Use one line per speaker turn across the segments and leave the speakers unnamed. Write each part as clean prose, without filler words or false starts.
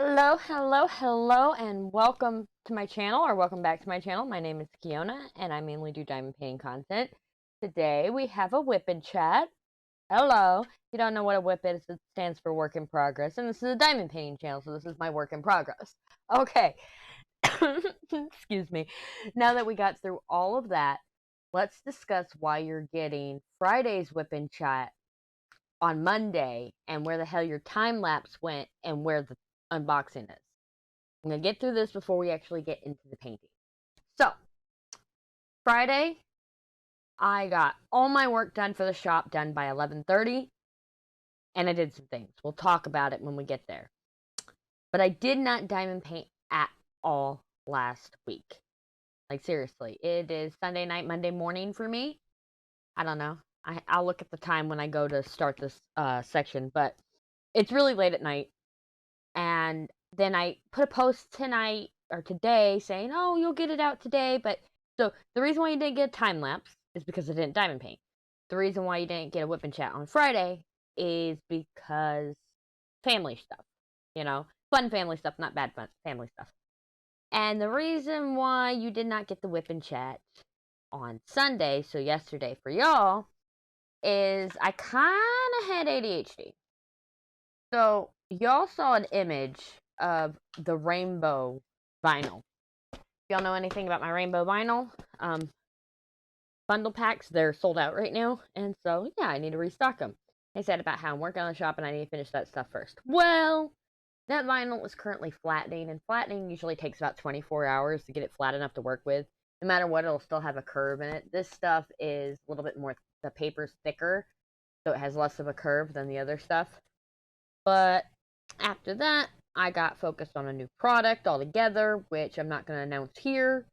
Hello, hello, hello, and welcome to my channel, or welcome back to my channel. My name is Keona, and I mainly do diamond painting content. Today, we have a WIP in chat. Hello. If you don't know what a WIP is, it stands for work in progress, and this is a diamond painting channel, so this is my work in progress. Okay. Excuse me. Now that we got through all of that, let's discuss why you're getting Friday's WIP in chat on Monday, and where the hell your time lapse went, and where the unboxing is. I'm going to get through this before we actually get into the painting. So, Friday, I got all my work done for the shop done by 11:30, and I did some things. We'll talk about it when we get there. But I did not diamond paint at all last week. Like, seriously, it is Sunday night, Monday morning for me. I don't know. I'll look at the time when I go to start this section, but it's really late at night. And then I put a post tonight or today saying, oh, you'll get it out today. But so the reason why you didn't get a time lapse is because I didn't diamond paint. The reason why you didn't get a whip and chat on Friday is because family stuff, fun family stuff, not bad fun family stuff. And the reason why you did not get the whip and chat on Sunday, so yesterday for y'all, is I kind of had ADHD. So y'all saw an image of the rainbow vinyl. If y'all know anything about my rainbow vinyl, bundle packs, they're sold out right now. And so, yeah, I need to restock them. I said about how I'm working on the shop and I need to finish that stuff first. Well, that vinyl is currently flattening, and flattening usually takes about 24 hours to get it flat enough to work with. No matter what, it'll still have a curve in it. This stuff is a little bit more, the paper's thicker, so it has less of a curve than the other stuff. But after that, I got focused on a new product altogether, which I'm not going to announce here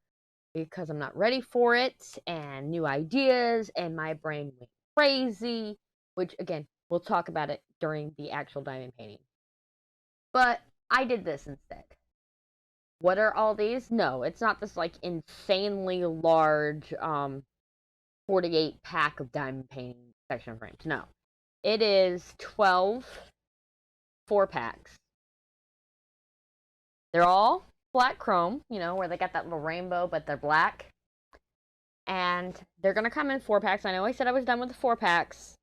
because I'm not ready for it, and new ideas, and my brain went crazy, which, again, we'll talk about it during the actual diamond painting. But I did this instead. What are all these? No, it's not this, like, insanely large 48 pack of diamond painting section frames. No. It is 12 4-packs. They're all black chrome, where they got that little rainbow, but they're black. And they're going to come in 4-packs. I know I said I was done with the 4-packs,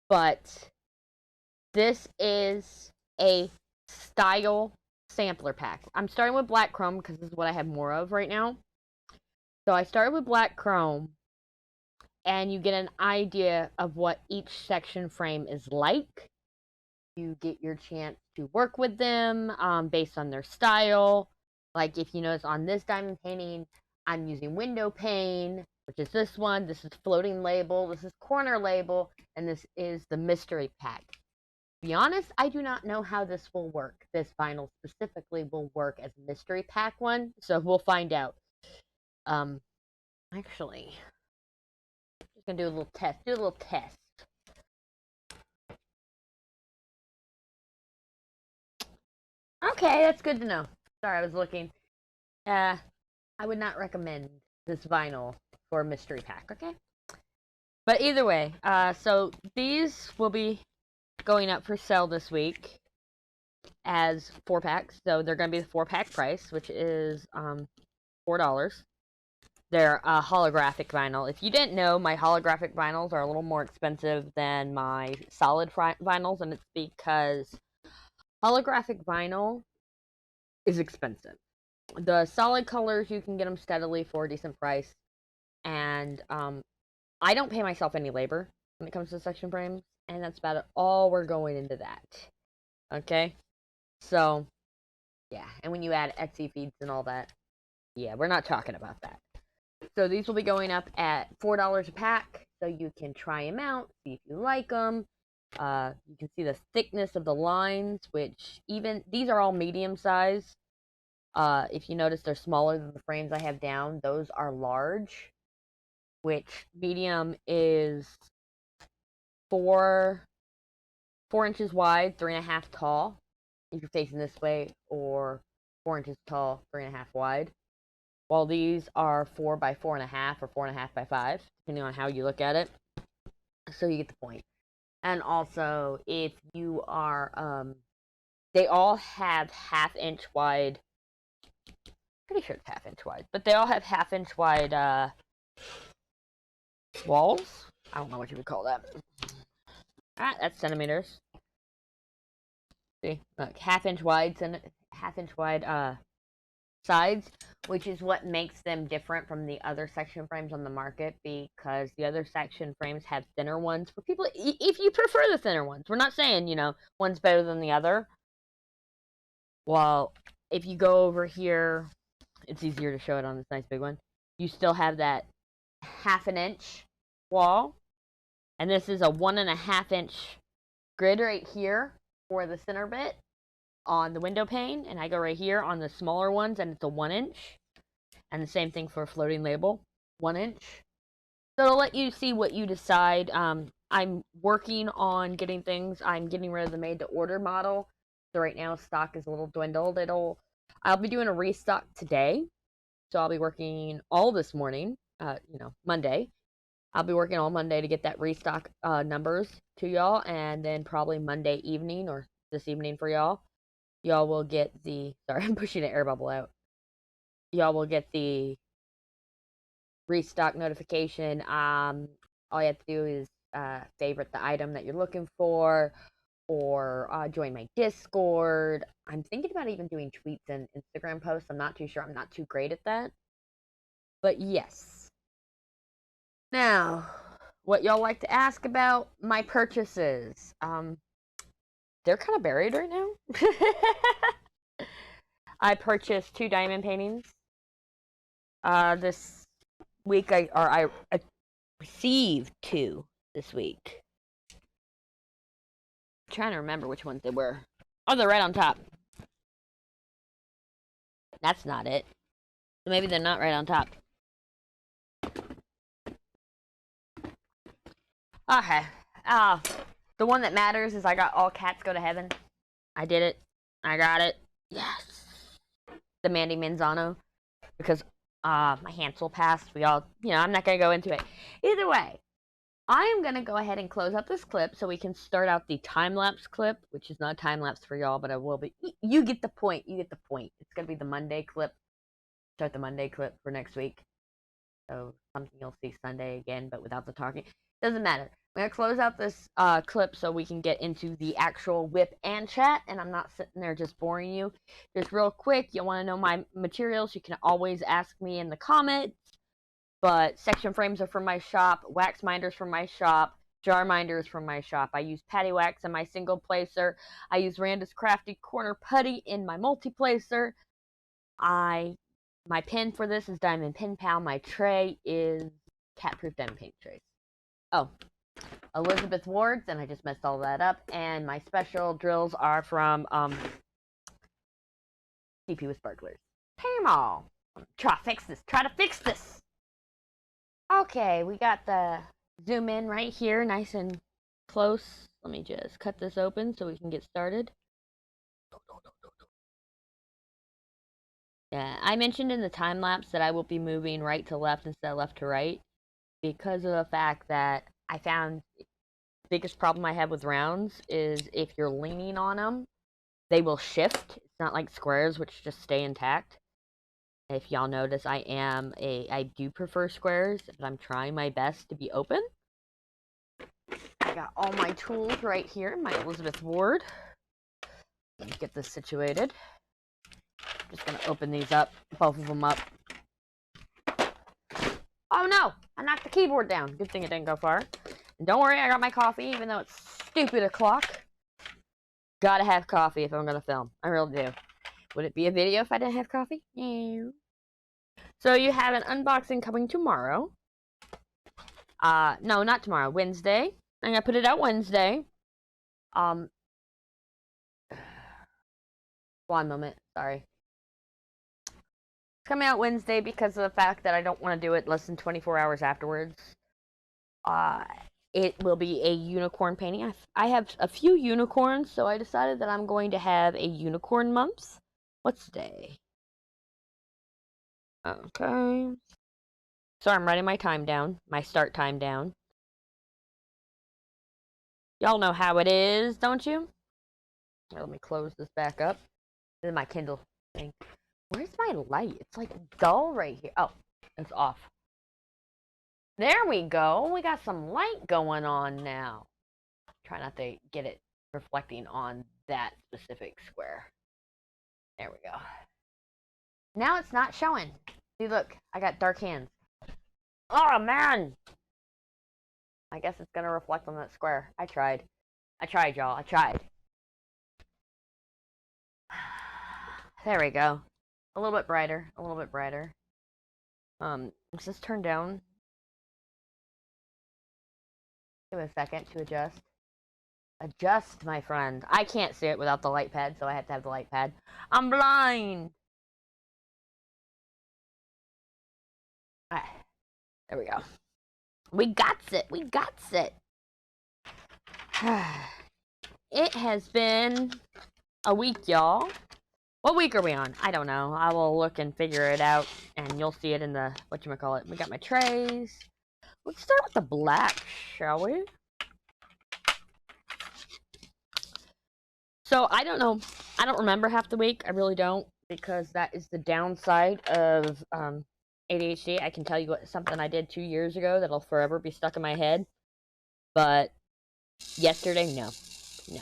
but this is a style sampler pack. I'm starting with black chrome because this is what I have more of right now. So I started with black chrome, and you get an idea of what each section frame is like. You get your chance to work with them based on their style. Like, if you notice on this diamond painting, I'm using window pane, which is this one. This is floating label. This is corner label. And this is the mystery pack. To be honest, I do not know how this will work. This vinyl specifically will work as a mystery pack one. So we'll find out. Actually, I'm just going to do a little test. Okay, that's good to know. Sorry, I was looking. I would not recommend this vinyl for a mystery pack, okay? But either way, so these will be going up for sale this week as 4-packs. So they're going to be the 4-pack price, which is $4. They're holographic vinyl. If you didn't know, my holographic vinyls are a little more expensive than my solid vinyls, and it's because holographic vinyl is expensive. The solid colors, you can get them steadily for a decent price. And I don't pay myself any labor when it comes to section frames. And that's about it. All we're going into that. Okay? So, yeah. And when you add Etsy feeds and all that, yeah, we're not talking about that. So these will be going up at $4 a pack. So you can try them out, see if you like them. You can see the thickness of the lines, which even, these are all medium size. If you notice, they're smaller than the frames I have down. Those are large, which medium is 4 inches wide, 3.5 tall, if you're facing this way, or 4 inches tall, 3.5 wide. While these are 4 by 4.5 or 4.5 by 5, depending on how you look at it. So you get the point. And also, if you are they all have half-inch wide, pretty sure it's half-inch wide, but they all have half-inch wide walls. I don't know what you would call that. Alright, that's centimeters. See, look, half-inch wide sides, which is what makes them different from the other section frames on the market, because the other section frames have thinner ones for people, if you prefer the thinner ones. We're not saying, you know, one's better than the other. Well, if you go over here, it's easier to show it on this nice big one. You still have that 1/2 inch wall, and this is a 1.5 inch grid right here for the center bit on the window pane, and I go right here on the smaller ones, and it's a 1 inch. And the same thing for a floating label, 1 inch. So to let you see what you decide, I'm working on getting things. I'm getting rid of the made-to-order model. So right now, stock is a little dwindled. I'll be doing a restock today. So I'll be working all this morning, Monday. I'll be working all Monday to get that restock numbers to y'all, and then probably Monday evening or this evening for y'all. Y'all will get the, sorry, I'm pushing an air bubble out. Y'all will get the restock notification. All you have to do is favorite the item that you're looking for, or join my Discord. I'm thinking about even doing tweets and Instagram posts. I'm not too sure. I'm not too great at that. But yes. Now, what y'all like to ask about my purchases. They're kind of buried right now. I purchased 2 diamond paintings. This week, I received 2 this week. I'm trying to remember which ones they were. Oh, they're right on top. That's not it. So maybe they're not right on top. Okay. The one that matters is I got All Cats Go to Heaven. I did it. I got it. Yes. The Mandy Manzano. Because my Hansel passed. I'm not going to go into it. Either way, I am going to go ahead and close out this clip so we can start out the time-lapse clip, which is not a time-lapse for y'all, but it will be. You get the point. You get the point. It's going to be the Monday clip. Start the Monday clip for next week. So something you'll see Sunday again, but without the talking. Doesn't matter. I'm going to close out this clip so we can get into the actual WIP and chat, and I'm not sitting there just boring you. Just real quick, you want to know my materials, you can always ask me in the comments, but section frames are from my shop, wax minders from my shop, jar minders from my shop. I use PaddyWaxx in my single placer. I use Randa's Crafty Corner Putty in my multi-placer. My pen for this is Diamond Pen Pal. My tray is cat-proof diamond paint trays. Oh, Elizabeth Ward's, and I just messed all that up. And my special drills are from CP with Sparklers. Pay them all. Try to fix this. Okay, we got the zoom in right here, nice and close. Let me just cut this open so we can get started. Yeah, I mentioned in the time lapse that I will be moving right to left instead of left to right, because of the fact that I found the biggest problem I have with rounds is if you're leaning on them, they will shift. It's not like squares, which just stay intact. If y'all notice, I do prefer squares, but I'm trying my best to be open. I got all my tools right here, my Elizabeth Ward. Let me get this situated. I'm just gonna open these up, both of them up. Oh no! I knocked the keyboard down. Good thing it didn't go far. And don't worry, I got my coffee, even though it's stupid o'clock. Gotta have coffee if I'm gonna film. I really do. Would it be a video if I didn't have coffee? No. So you have an unboxing coming tomorrow. No, not tomorrow. Wednesday. I'm gonna put it out Wednesday. One moment. Sorry. It's coming out Wednesday because of the fact that I don't want to do it less than 24 hours afterwards. It will be a unicorn painting. I have a few unicorns, so I decided that I'm going to have a unicorn month. What's today? Okay. So I'm writing my time down, my start time down. Y'all know how it is, don't you? Here, let me close this back up. This is my Kindle thing. Where's my light? It's like dull right here. Oh, it's off. There we go. We got some light going on now. Try not to get it reflecting on that specific square. There we go. Now it's not showing. See, look, I got dark hands. Oh, man. I guess it's going to reflect on that square. I tried. I tried, y'all. I tried. There we go. A little bit brighter. A little bit brighter. Is this turned down? Give it a second to adjust. Adjust, my friend. I can't see it without the light pad, so I have to have the light pad. I'm blind! Alright. There we go. We got it. We got it. It has been a week, y'all. What week are we on? I don't know. I will look and figure it out, and you'll see it in the, whatchamacallit. We got my trays. Let's start with the black, shall we? So, I don't know. I don't remember half the week. I really don't, because that is the downside of ADHD. I can tell you something I did 2 years ago that'll forever be stuck in my head. But yesterday, no. No.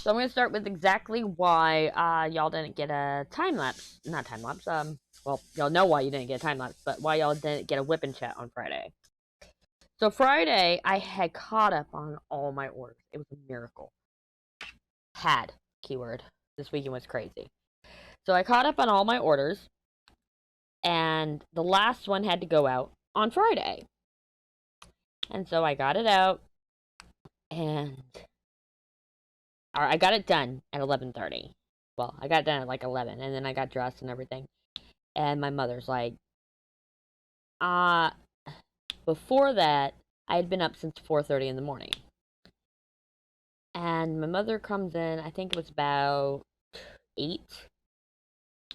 So I'm going to start with exactly why y'all didn't get a time-lapse. Not time-lapse. Well, y'all know why you didn't get a time-lapse, but why y'all didn't get a WIP and chat on Friday. So Friday, I had caught up on all my orders. It was a miracle. Had, keyword. This weekend was crazy. So I caught up on all my orders, and the last one had to go out on Friday. And so I got it out, and I got it done at 11:30. Well, I got it done at like 11, and then I got dressed and everything. And my mother's like, before that, I had been up since 4:30 in the morning. And my mother comes in, I think it was about 8.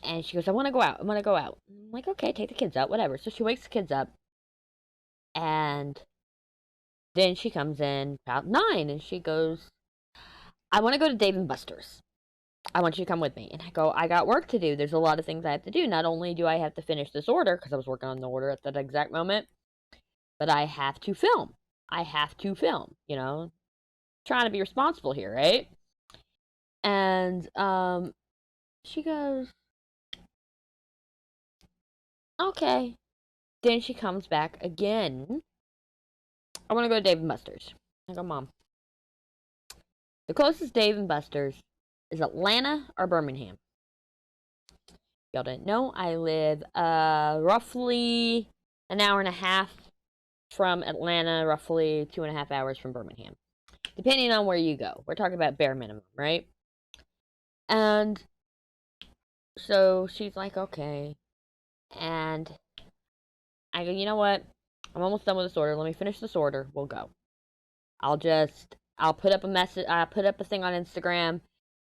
And she goes, I want to go out. I want to go out. I'm like, okay, take the kids out, whatever. So she wakes the kids up. And then she comes in about 9, and she goes, I want to go to Dave & Buster's. I want you to come with me. And I go, I got work to do. There's a lot of things I have to do. Not only do I have to finish this order, because I was working on the order at that exact moment, but I have to film. I have to film, you know. Trying to be responsible here, right? And she goes, okay. Then she comes back again. I want to go to Dave & Buster's. I go, Mom, the closest Dave & Buster's is Atlanta or Birmingham. Y'all didn't know, I live roughly an hour and a half from Atlanta, roughly 2.5 hours from Birmingham. Depending on where you go. We're talking about bare minimum, right? And so she's like, okay. And I go, you know what? I'm almost done with this order. Let me finish this order. We'll go. I'll put up a message. I'll put up a thing on Instagram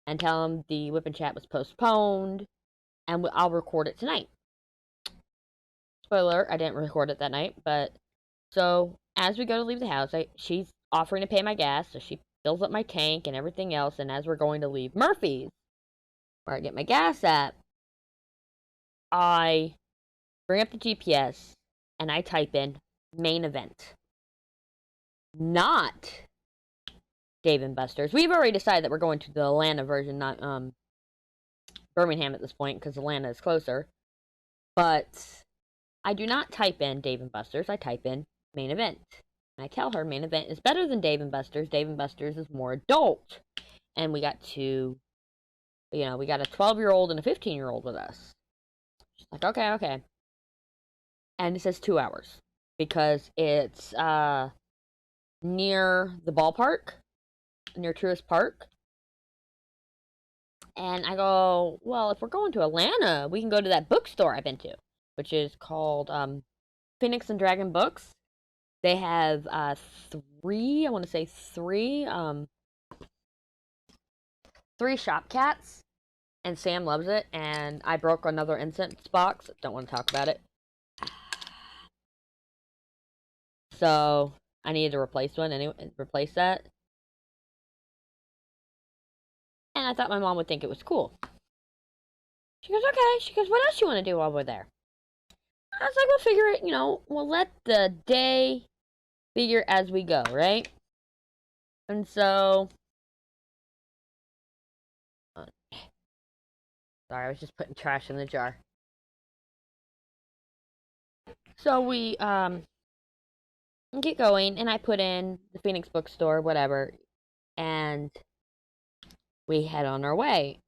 and tell them the WIP and chat was postponed, and I'll record it tonight. Spoiler, I didn't record it that night, but so as we go to leave the house, she's offering to pay my gas, so she fills up my tank and everything else, and as we're going to leave Murphy's, where I get my gas at, I bring up the GPS, and I type in main event. Not Dave & Buster's. We've already decided that we're going to the Atlanta version, not Birmingham at this point, because Atlanta is closer. But I do not type in Dave & Buster's. I type in main event. And I tell her main event is better than Dave & Buster's. Dave & Buster's is more adult. And we got we got a 12-year-old and a 15-year-old with us. She's like, okay, okay. And it says 2 hours. Because it's near the ballpark. Near Truist Park. And I go, well, if we're going to Atlanta, we can go to that bookstore I've been to, which is called Phoenix and Dragon Books. They have three shop cats, and Sam loves it, and I broke another incense box. Don't want to talk about it. So I needed to replace one anyway, replace that. and I thought my mom would think it was cool. She goes, okay. She goes, what else you want to do while we're there? I was like, we'll figure it, we'll let the day figure as we go, right? And so, sorry, I was just putting trash in the jar. So we, get going, and I put in the Phoenix bookstore, whatever, and we head on our way.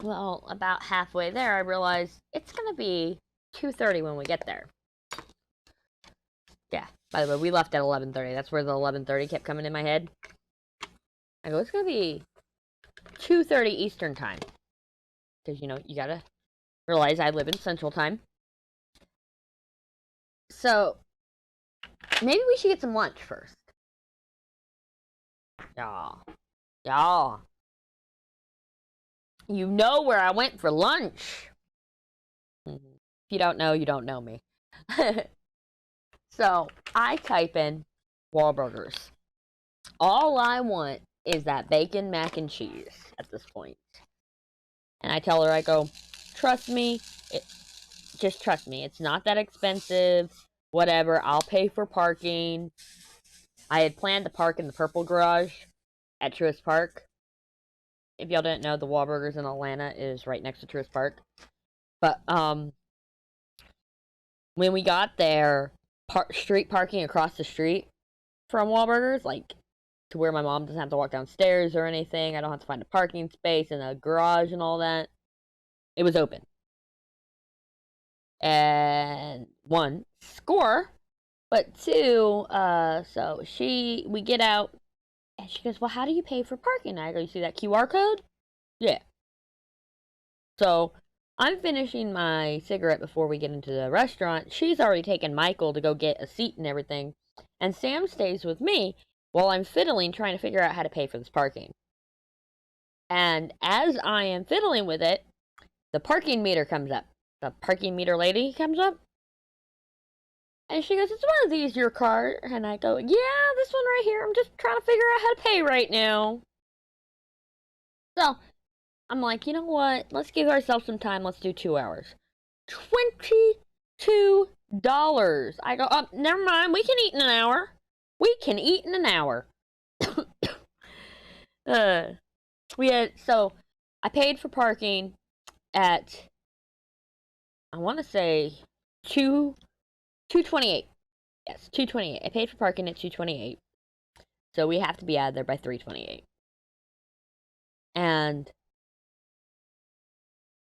Well, about halfway there, I realized it's gonna be 2:30 when we get there. Yeah, by the way, we left at 11:30. That's where the 11:30 kept coming in my head. I go, it's gonna be 2:30 Eastern time. Because, you gotta realize I live in Central time. So, maybe we should get some lunch first. Y'all. You know where I went for lunch. If you don't know, you don't know me. So, I type in Wahlburgers. All I want is that bacon mac and cheese at this point. And I tell her, I go, trust me, just trust me. It's not that expensive. Whatever, I'll pay for parking. I had planned to park in the purple garage at Truist Park. If y'all didn't know, the Wahlburgers in Atlanta is right next to Truist Park. But, when we got there, street parking across the street from Wahlburgers, like, to where my mom doesn't have to walk downstairs or anything. I don't have to find a parking space in a garage and all that. It was open. And one, score. But two, so we get out, and she goes, well, how do you pay for parking? I go, you see that QR code? Yeah. So, I'm finishing my cigarette before we get into the restaurant. She's already taken Michael to go get a seat and everything. And Sam stays with me while I'm fiddling, trying to figure out how to pay for this parking. And as I am fiddling with it, the parking meter comes up. The parking meter lady comes up. And she goes, it's one of these, your card. And I go, yeah, this one right here. I'm just trying to figure out how to pay right now. So, I'm like, you know what? Let's give ourselves some time. Let's do 2 hours. $22. I go, oh, never mind. We can eat in an hour. We can eat in an hour. So, I paid for parking at, I want to say, 2:28. Yes, 2:28. I paid for parking at 2:28. So we have to be out of there by 3:28. And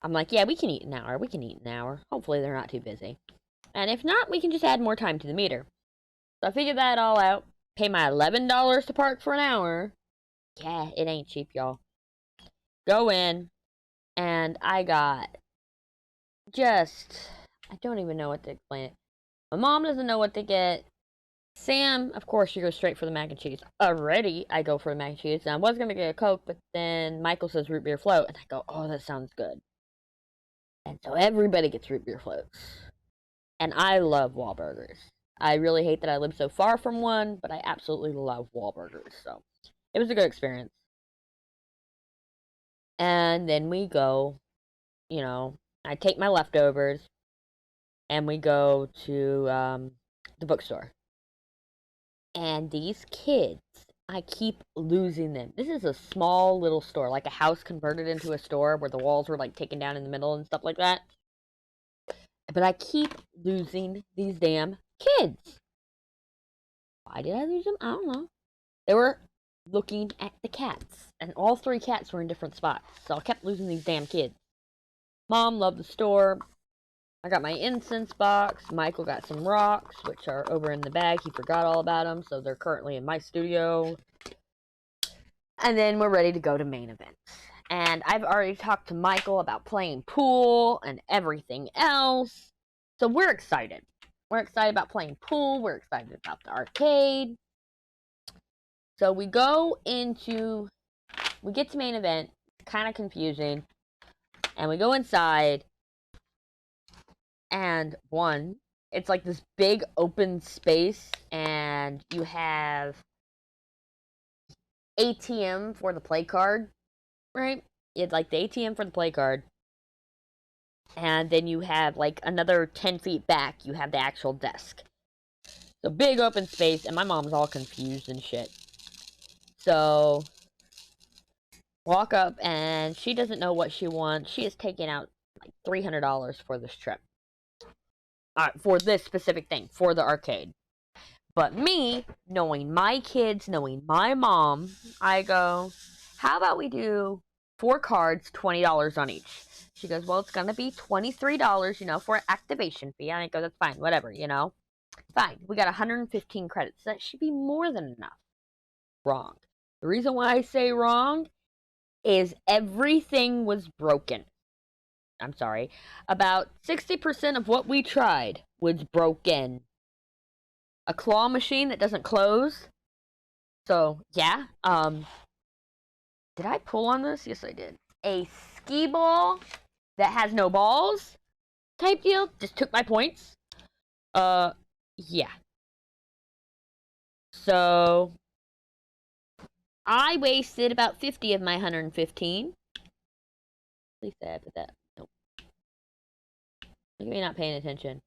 I'm like, yeah, we can eat an hour. We can eat an hour. Hopefully they're not too busy. And if not, we can just add more time to the meter. So I figured that all out. Pay my $11 to park for an hour. Yeah, it ain't cheap, y'all. Go in, and I got I don't even know what to explain it. My mom doesn't know what to get. Sam, of course, she goes straight for the mac and cheese. Already, I go for the mac and cheese. And I was going to get a Coke, but then Michael says root beer float. And I go, oh, that sounds good. And so everybody gets root beer floats. And I love Wahlburgers. I really hate that I live so far from one, but I absolutely love Wahlburgers. So it was a good experience. And then we go, I take my leftovers. And we go to the bookstore. And these kids, I keep losing them. This is a small little store, like a house converted into a store where the walls were like taken down in the middle and stuff like that. But I keep losing these damn kids. Why did I lose them? I don't know. They were looking at the cats, and all 3 cats were in different spots. So I kept losing these damn kids. Mom loved the store. I got my incense box. Michael got some rocks, which are over in the bag. He forgot all about them, so they're currently in my studio. And then we're ready to go to main events. And I've already talked to Michael about playing pool and everything else. So we're excited. We're excited about playing pool. We're excited about the arcade. So we get to main event. Kind of confusing. And we go inside. And it's like this big open space, and you have ATM for the play card. right? You had like the ATM for the play card, and then you have like another 10 feet back, you have the actual desk. So big open space, and my mom's all confused and shit. So walk up, and she doesn't know what she wants. She is taking out like $300 for this trip. For this specific thing, for the arcade. But me, knowing my kids, knowing my mom, I go, how about we do 4 cards, $20 on each? She goes, well, it's going to be $23, for activation fee. And I go, that's fine, whatever, Fine. We got 115 credits. That should be more than enough. Wrong. The reason why I say wrong is everything was broken. I'm sorry. About 60% of what we tried was broken. A claw machine that doesn't close. So, yeah. Did I pull on this? Yes, I did. A skee ball that has no balls type deal. Just took my points. Yeah. So, I wasted about 50 of my 115. At least I put that. Nope. Look at me not paying attention.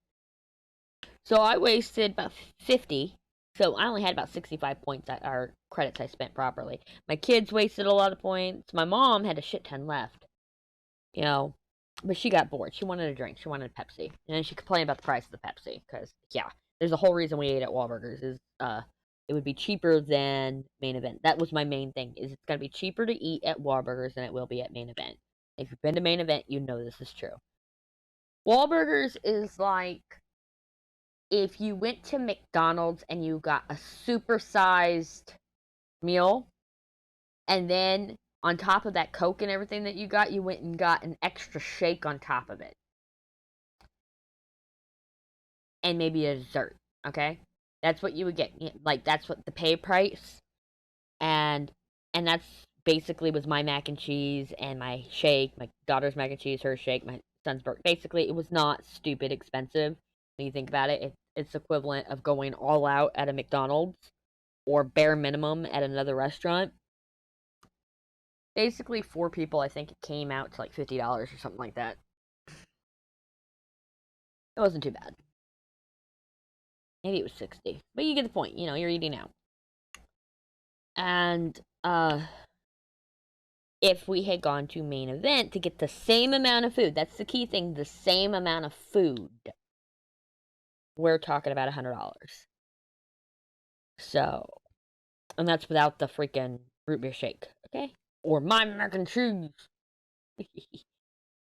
So, I wasted about 50. So, I only had about 65 points, or credits I spent properly. My kids wasted a lot of points. My mom had a shit ton left. But she got bored. She wanted a drink. She wanted a Pepsi. And then she complained about the price of the Pepsi. Because, yeah, there's a whole reason we ate at Wahlburgers. It would be cheaper than Main Event. That was my main thing. Is it's going to be cheaper to eat at Wahlburgers than it will be at Main Event. If you've been to Main Event, you know this is true. Wahlburgers is like if you went to McDonald's and you got a supersized meal, and then on top of that Coke and everything that you got, you went and got an extra shake on top of it. And maybe a dessert, okay? That's what you would get. Like, that's what the pay price. And that's basically was my mac and cheese and my shake, my daughter's mac and cheese, her shake, my son's burger. Basically, it was not stupid expensive when you think about it. It's equivalent of going all out at a McDonald's or bare minimum at another restaurant. Basically, 4 people, I think it came out to like $50 or something like that. It wasn't too bad. Maybe it was 60. But you get the point. You're eating out. And, if we had gone to Main Event to get the same amount of food, that's the key thing, the same amount of food, we're talking about $100. So, and that's without the freaking root beer shake, okay? Or my mac and cheese.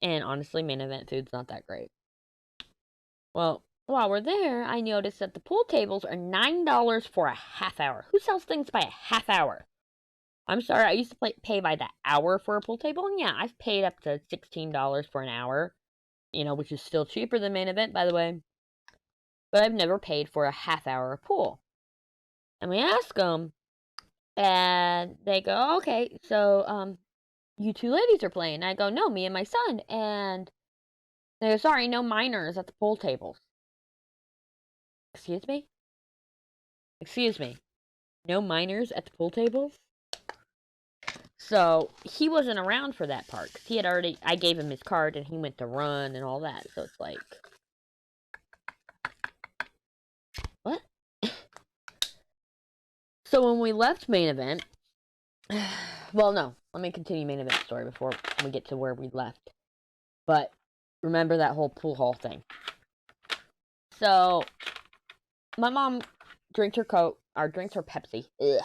And honestly, Main Event food's not that great. Well, while we're there, I noticed that the pool tables are $9 for a half hour. Who sells things by a half hour? I'm sorry, I used to pay by the hour for a pool table, and yeah, I've paid up to $16 for an hour, which is still cheaper than Main Event, by the way. But I've never paid for a half hour of pool. And we ask them, and they go, okay, so, you 2 ladies are playing. I go, no, me and my son. And they go, sorry, no minors at the pool tables. Excuse me? Excuse me. No minors at the pool tables? So, he wasn't around for that part. Because I gave him his card and he went to run and all that. So, it's like, what? So, when we left Main Event, well, no, let me continue Main Event story before we get to where we left. But, remember that whole pool hall thing. So, my mom drinks her Coke, or drinks her Pepsi. Ugh.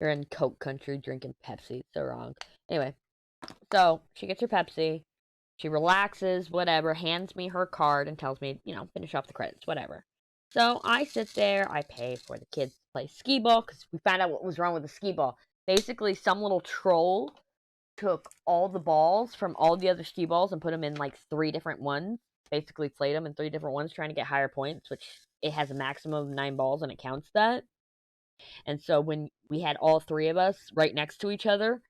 You're in Coke country drinking Pepsi. So wrong. Anyway, so she gets her Pepsi. She relaxes, whatever, hands me her card and tells me, finish off the credits, whatever. So I sit there. I pay for the kids to play skee ball because we found out what was wrong with the skee ball. Basically, some little troll took all the balls from all the other skee balls and put them in like 3 different ones. Basically, played them in 3 different ones trying to get higher points, which it has a maximum of 9 balls and it counts that. And so when we had all 3 of us right next to each other,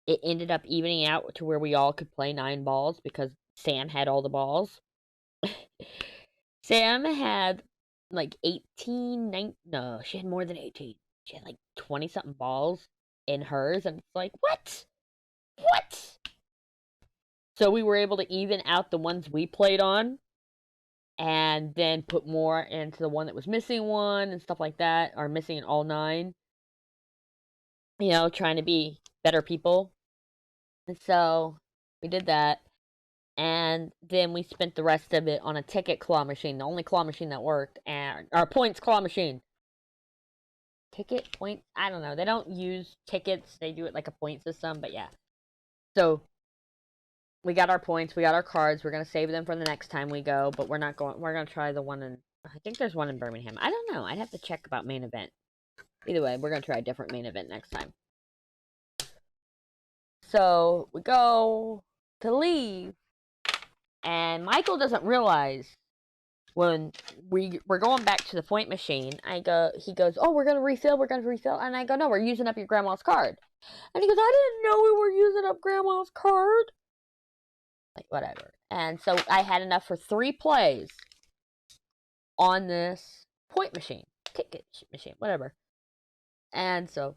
it ended up evening out to where we all could play 9 balls because Sam had all the balls. Sam had like 18, no, she had more than 18. She had like 20-something balls in hers, and it's like, what? What? So we were able to even out the ones we played on, and then put more into the one that was missing one and stuff like that, or missing all 9. You know, trying to be better people. And so we did that. And then we spent the rest of it on a ticket claw machine, the only claw machine that worked, and our points claw machine. Ticket points? I don't know. They don't use tickets. They do it like a point system, but yeah. So we got our points, we got our cards. We're gonna save them for the next time we go, but we're not going. We're gonna try the one in. I think there's one in Birmingham. I don't know. I'd have to check about main event. Either way, we're gonna try a different main event next time. So we go to leave, and Michael doesn't realize when we're going back to the point machine. He goes, "Oh, we're gonna refill, and I go, "No, we're using up your grandma's card." And he goes, "I didn't know we were using up grandma's card." Like, whatever. And so I had enough for 3 plays on this point machine, ticket machine, whatever. And so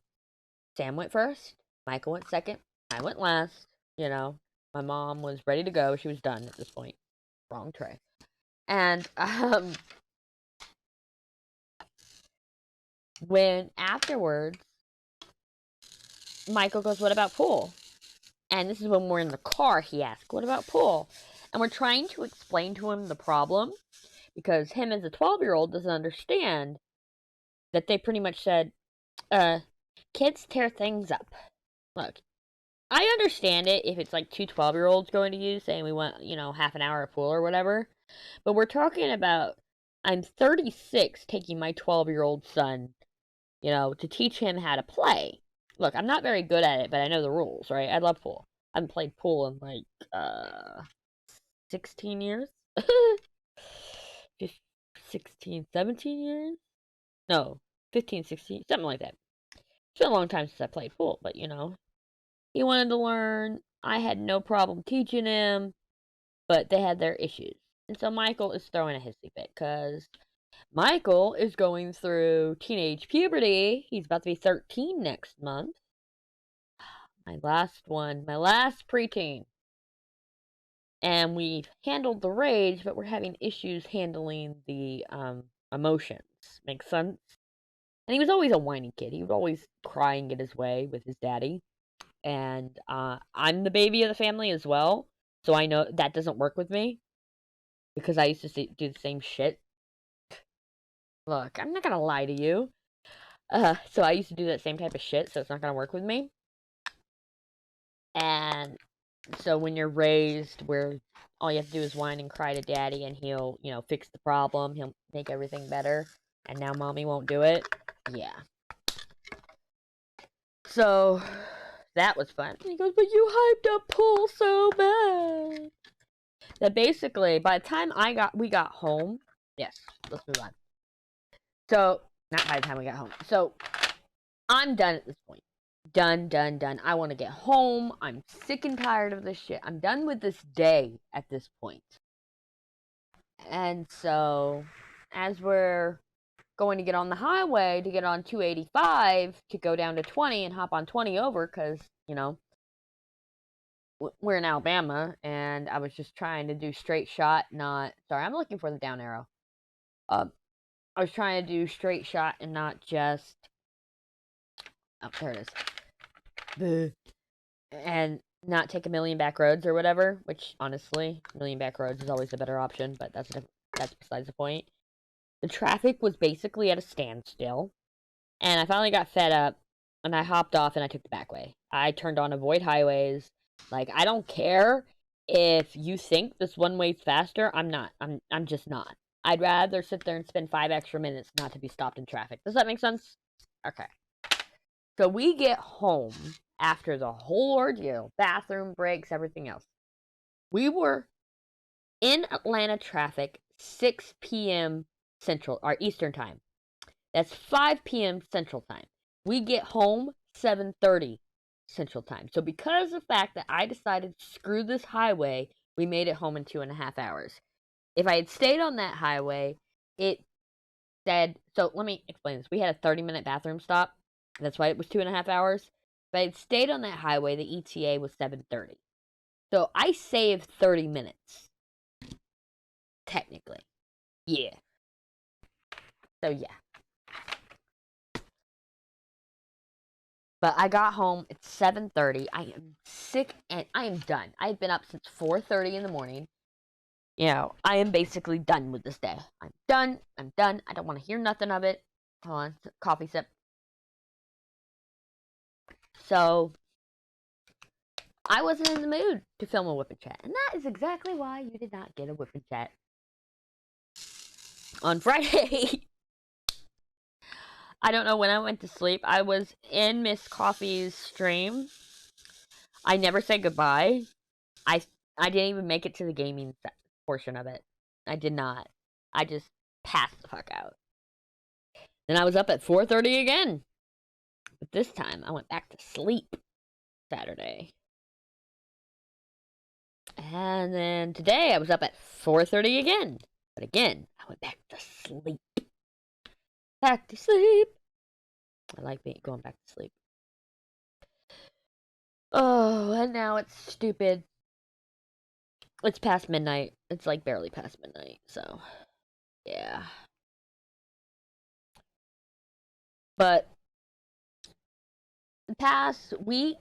Sam went first, Michael went second, I went last. You know, my mom was ready to go. She was done at this point. Wrong tray. And when afterwards, Michael goes, "What about pool?" And this is when we're in the car. He asks, "What about pool?" And we're trying to explain to him the problem, because him as a 12-year-old doesn't understand that they pretty much said, kids tear things up. Look, I understand it if it's like 2 12-year-olds going to use, saying we want, half an hour of pool or whatever. But we're talking about, I'm 36 taking my 12-year-old son, to teach him how to play. Look, I'm not very good at it, but I know the rules, right? I love pool. I haven't played pool in like, 16 years? 16, 17 years? No, 15, 16, something like that. It's been a long time since I played pool, but he wanted to learn. I had no problem teaching him, but they had their issues. And so Michael is throwing a hissy fit, because Michael is going through teenage puberty. He's about to be 13 next month. My last preteen. And we've handled the rage, but we're having issues handling the emotions. Makes sense? And he was always a whiny kid. He would always cry and get his way with his daddy. And I'm the baby of the family as well, so I know that doesn't work with me, because I used to do the same shit. Look, I'm not gonna lie to you. So I used to do that same type of shit, so it's not gonna work with me. And so when you're raised where all you have to do is whine and cry to daddy, and he'll, fix the problem, he'll make everything better, and now mommy won't do it, yeah. So that was fun. And he goes, "But you hyped up pool so bad." That basically, by the time we got home, yes, let's move on. So, not by the time we got home. So, I'm done at this point. Done. I want to get home. I'm sick and tired of this shit. I'm done with this day at this point. And so, as we're going to get on the highway to get on 285 to go down to 20 and hop on 20 over, because, we're in Alabama, and I was just trying to do straight shot, not... Sorry, I'm looking for the down arrow. I was trying to do straight shot and not just... Oh, there it is. And not take a million back roads or whatever, which, honestly, million back roads is always a better option, but that's besides the point. The traffic was basically at a standstill, and I finally got fed up, and I hopped off and I took the back way. I turned on avoid highways. Like, I don't care if you think this one way's faster. I'm not. I'm just not. I'd rather sit there and spend 5 extra minutes not to be stopped in traffic. Does that make sense? Okay. So we get home after the whole ordeal, bathroom breaks, everything else. We were in Atlanta traffic 6 p.m. Central or Eastern time. That's 5 p.m. Central time. We get home 7:30 Central time. So because of the fact that I decided to screw this highway, we made it home in 2.5 hours. If I had stayed on that highway, it said... So let me explain this. We had a 30-minute bathroom stop. That's why it was 2.5 hours. If I had stayed on that highway, the ETA was 7:30. So I saved 30 minutes. Technically. Yeah. So yeah. But I got home at 7:30. I am sick and I am done. I've been up since 4:30 in the morning. You know, I am basically done with this day. I'm done. I'm done. I don't want to hear nothing of it. Hold on. Coffee sip. So, I wasn't in the mood to film a whip and chat. And that is exactly why you did not get a whip and chat on Friday. I don't know when I went to sleep. I was in Miss Coffee's stream. I never said goodbye. I didn't even make it to the gaming portion of it. I did not. I just passed the fuck out. Then I was up at 4:30 again. But this time I went back to sleep Saturday. And then today I was up at 4:30 again. But again, I went back to sleep. Back to sleep. I like going back to sleep. Oh, and now it's stupid. It's past midnight. It's like barely past midnight, so yeah. But the past week,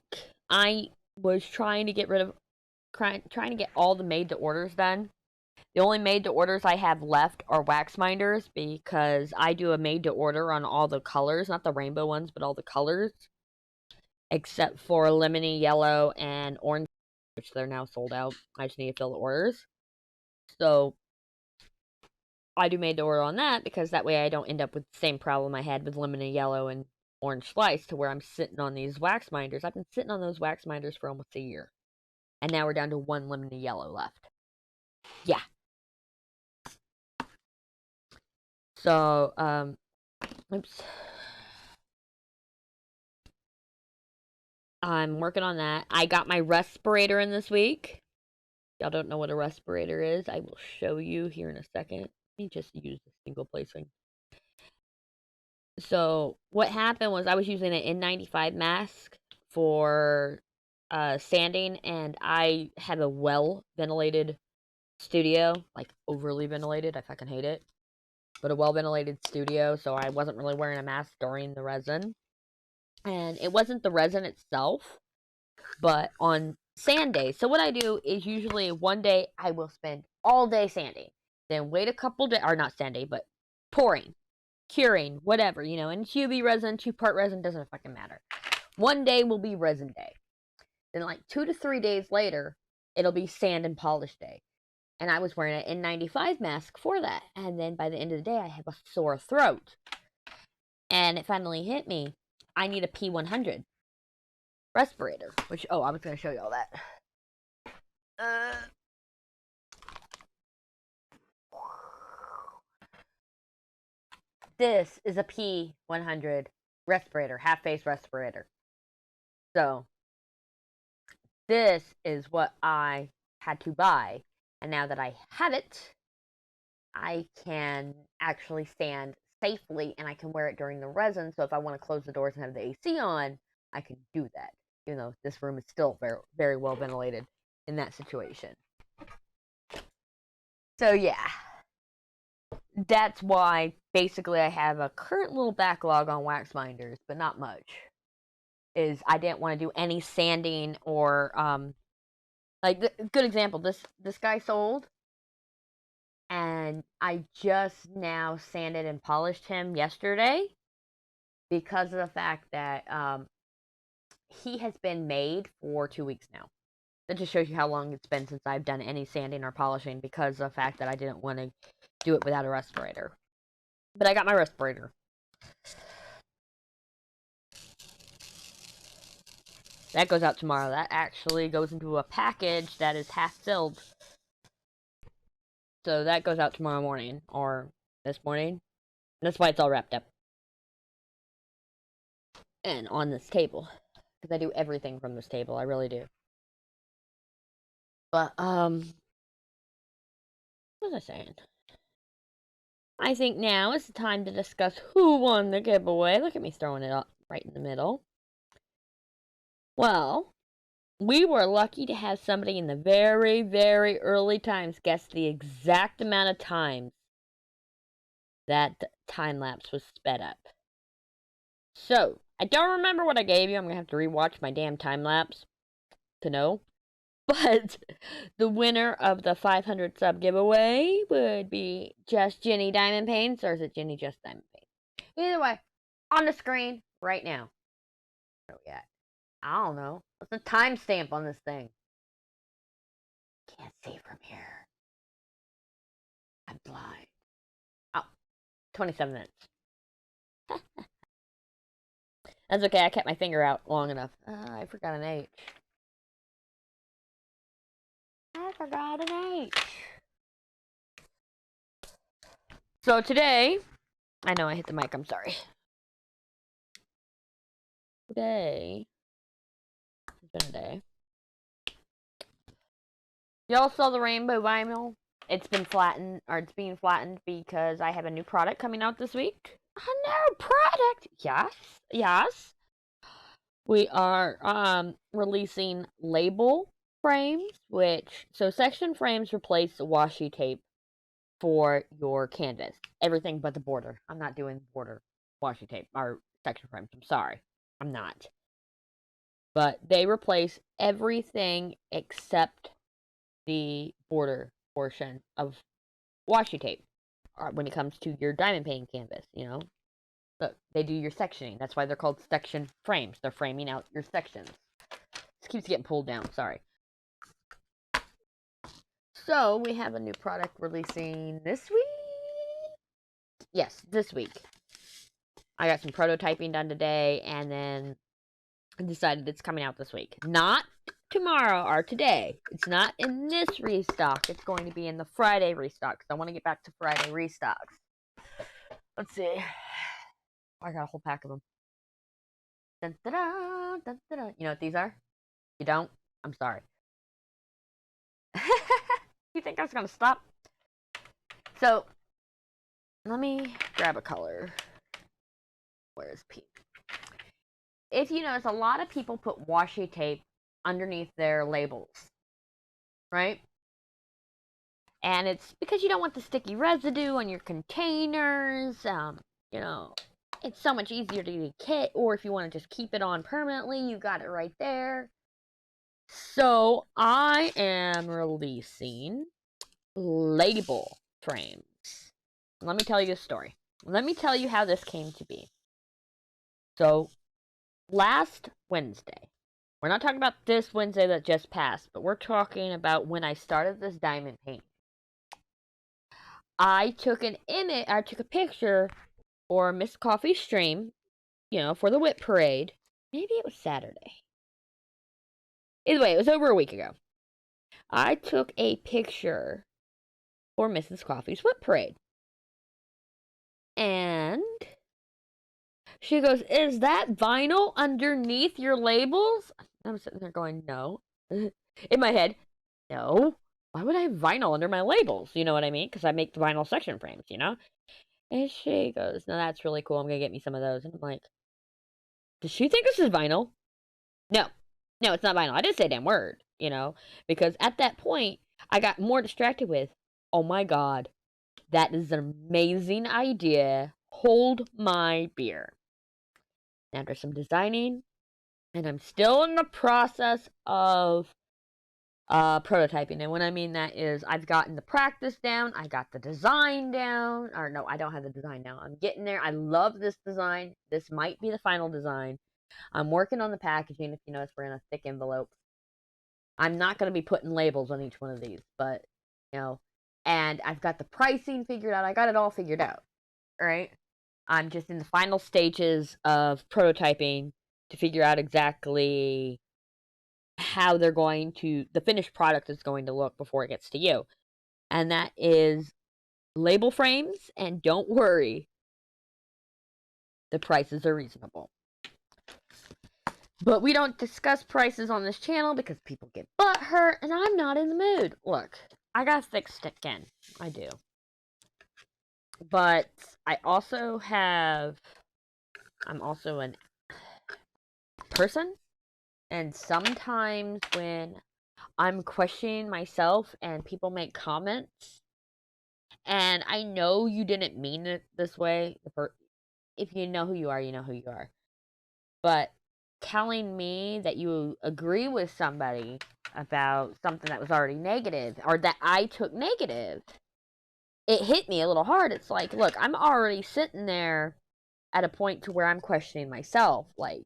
I was trying to get all the made to orders done. The only made to orders I have left are wax minders because I do a made to order on all the colors, not the rainbow ones, but all the colors, except for lemony yellow and orange, which they're now sold out. I just need to fill the orders. So I do made to order on that because that way I don't end up with the same problem I had with lemony yellow and orange slice to where I'm sitting on these wax minders. I've been sitting on those wax minders for almost a year. And now we're down to one lemony yellow left. Yeah. So, oops. I'm working on that. I got my respirator in this week. Y'all don't know what a respirator is. I will show you here in a second. Let me just use the single placing. So, what happened was I was using an N95 mask for sanding, and I had a well-ventilated studio. Like, overly ventilated. I fucking hate it. But a well-ventilated studio, so I wasn't really wearing a mask during the resin. And it wasn't the resin itself, but on sand day. So what I do is usually one day I will spend all day sanding, then wait a couple days, or not sand day, but pouring, curing, whatever, you know, and it's UV resin, 2-part resin, doesn't fucking matter. One day will be resin day. Then like 2 to 3 days later, it'll be sand and polish day. And I was wearing an N95 mask for that. And then by the end of the day, I have a sore throat. And it finally hit me. I need a P100 respirator. Which, oh, I was going to show you all that. This is a P100 respirator, half-face respirator. So, this is what I had to buy. And now that I have it, I can actually stand safely and I can wear it during the resin. So if I want to close the doors and have the AC on, I can do that. Even though this room is still very, very well ventilated in that situation. So yeah. That's why basically I have a current little backlog on wax minders, but not much. Is I didn't want to do any sanding or like good example, this guy sold and I just now sanded and polished him yesterday because of the fact that he has been made for 2 weeks now. That just shows you how long it's been since I've done any sanding or polishing because of the fact that I didn't want to do it without a respirator. But I got my respirator. That goes out tomorrow. That actually goes into a package that is half filled. So that goes out tomorrow morning, or this morning. That's why it's all wrapped up. And on this table. Because I do everything from this table, I really do. But, what was I saying? I think now is the time to discuss who won the giveaway. Look at me throwing it up right in the middle. Well, we were lucky to have somebody in the very, very early times guess the exact amount of times that time lapse was sped up. So, I don't remember what I gave you. I'm going to have to rewatch my damn time lapse to know. But the winner of the 500 sub giveaway would be Just Jenny Diamond Paints, or is it Jenny Just Diamond Paints? Either way, on the screen right now. Where are we at? I don't know. What's the timestamp on this thing? Can't see from here. I'm blind. Oh, 27 minutes. That's okay, I kept my finger out long enough. I forgot an H. I forgot an H. So today, I know I hit the mic, I'm sorry. Today, it's been a day. Y'all saw the rainbow vinyl? It's been flattened, or it's being flattened because I have a new product coming out this week. A new product? Yes, yes. We are releasing label frames, so section frames replace the washi tape for your canvas. Everything but the border. I'm not doing border washi tape or section frames. I'm sorry. I'm not. But they replace everything except the border portion of washi tape when it comes to your diamond painting canvas, you know. Look, they do your sectioning. That's why they're called section frames. They're framing out your sections. This keeps getting pulled down. Sorry. So, we have a new product releasing this week? Yes, this week. I got some prototyping done today, and then I decided it's coming out this week. Not tomorrow or today. It's not in this restock. It's going to be in the Friday restock. I want to get back to Friday restocks. Let's see. I got a whole pack of them. Dun, da, da, dun, da, da. You know what these are? You don't? I'm sorry. You think I was going to stop? So, let me grab a color. Where's pink? If you notice, a lot of people put washi tape underneath their labels, right? And it's because you don't want the sticky residue on your containers. You know, it's so much easier to kit, or if you want to just keep it on permanently, you got it right there. So I am releasing label frames. Let me tell you a story. Let me tell you how this came to be. So last Wednesday, we're not talking about this Wednesday that just passed, but we're talking about when I started this diamond paint. I took a picture for Miss Coffee's stream, you know, for the WIP parade. Maybe it was Saturday. Either way, it was over a week ago. I took a picture for Mrs. Coffee's WIP parade. And she goes, "Is that vinyl underneath your labels?" I'm sitting there going, no. In my head, no. Why would I have vinyl under my labels? You know what I mean? Because I make the vinyl section frames, you know? And she goes, "No, that's really cool. I'm going to get me some of those." And I'm like, does she think this is vinyl? No. No, it's not vinyl. I didn't say a damn word, you know? Because at that point, I got more distracted with, oh my god, that is an amazing idea. Hold my beer. After some designing, and I'm still in the process of prototyping. And what I mean that is I've gotten the practice down, I got the design down, or no, I don't have the design now. I'm getting there. I love this design. This might be the final design. I'm working on the packaging. If you notice, we're in a thick envelope. I'm not going to be putting labels on each one of these, but, you know, and I've got the pricing figured out. I got it all figured out, right? I'm just in the final stages of prototyping to figure out exactly how the finished product is going to look before it gets to you. And that is label frames, and don't worry, the prices are reasonable. But we don't discuss prices on this channel because people get butthurt, and I'm not in the mood. Look, I got thick skin. I do. But I'm also a person And sometimes when I'm questioning myself and people make comments, and I know you didn't mean it this way. If you know who you are, you know who you are. But telling me that you agree with somebody about something that was already negative, or that I took negative, it hit me a little hard. It's like, look, I'm already sitting there at a point to where I'm questioning myself. Like,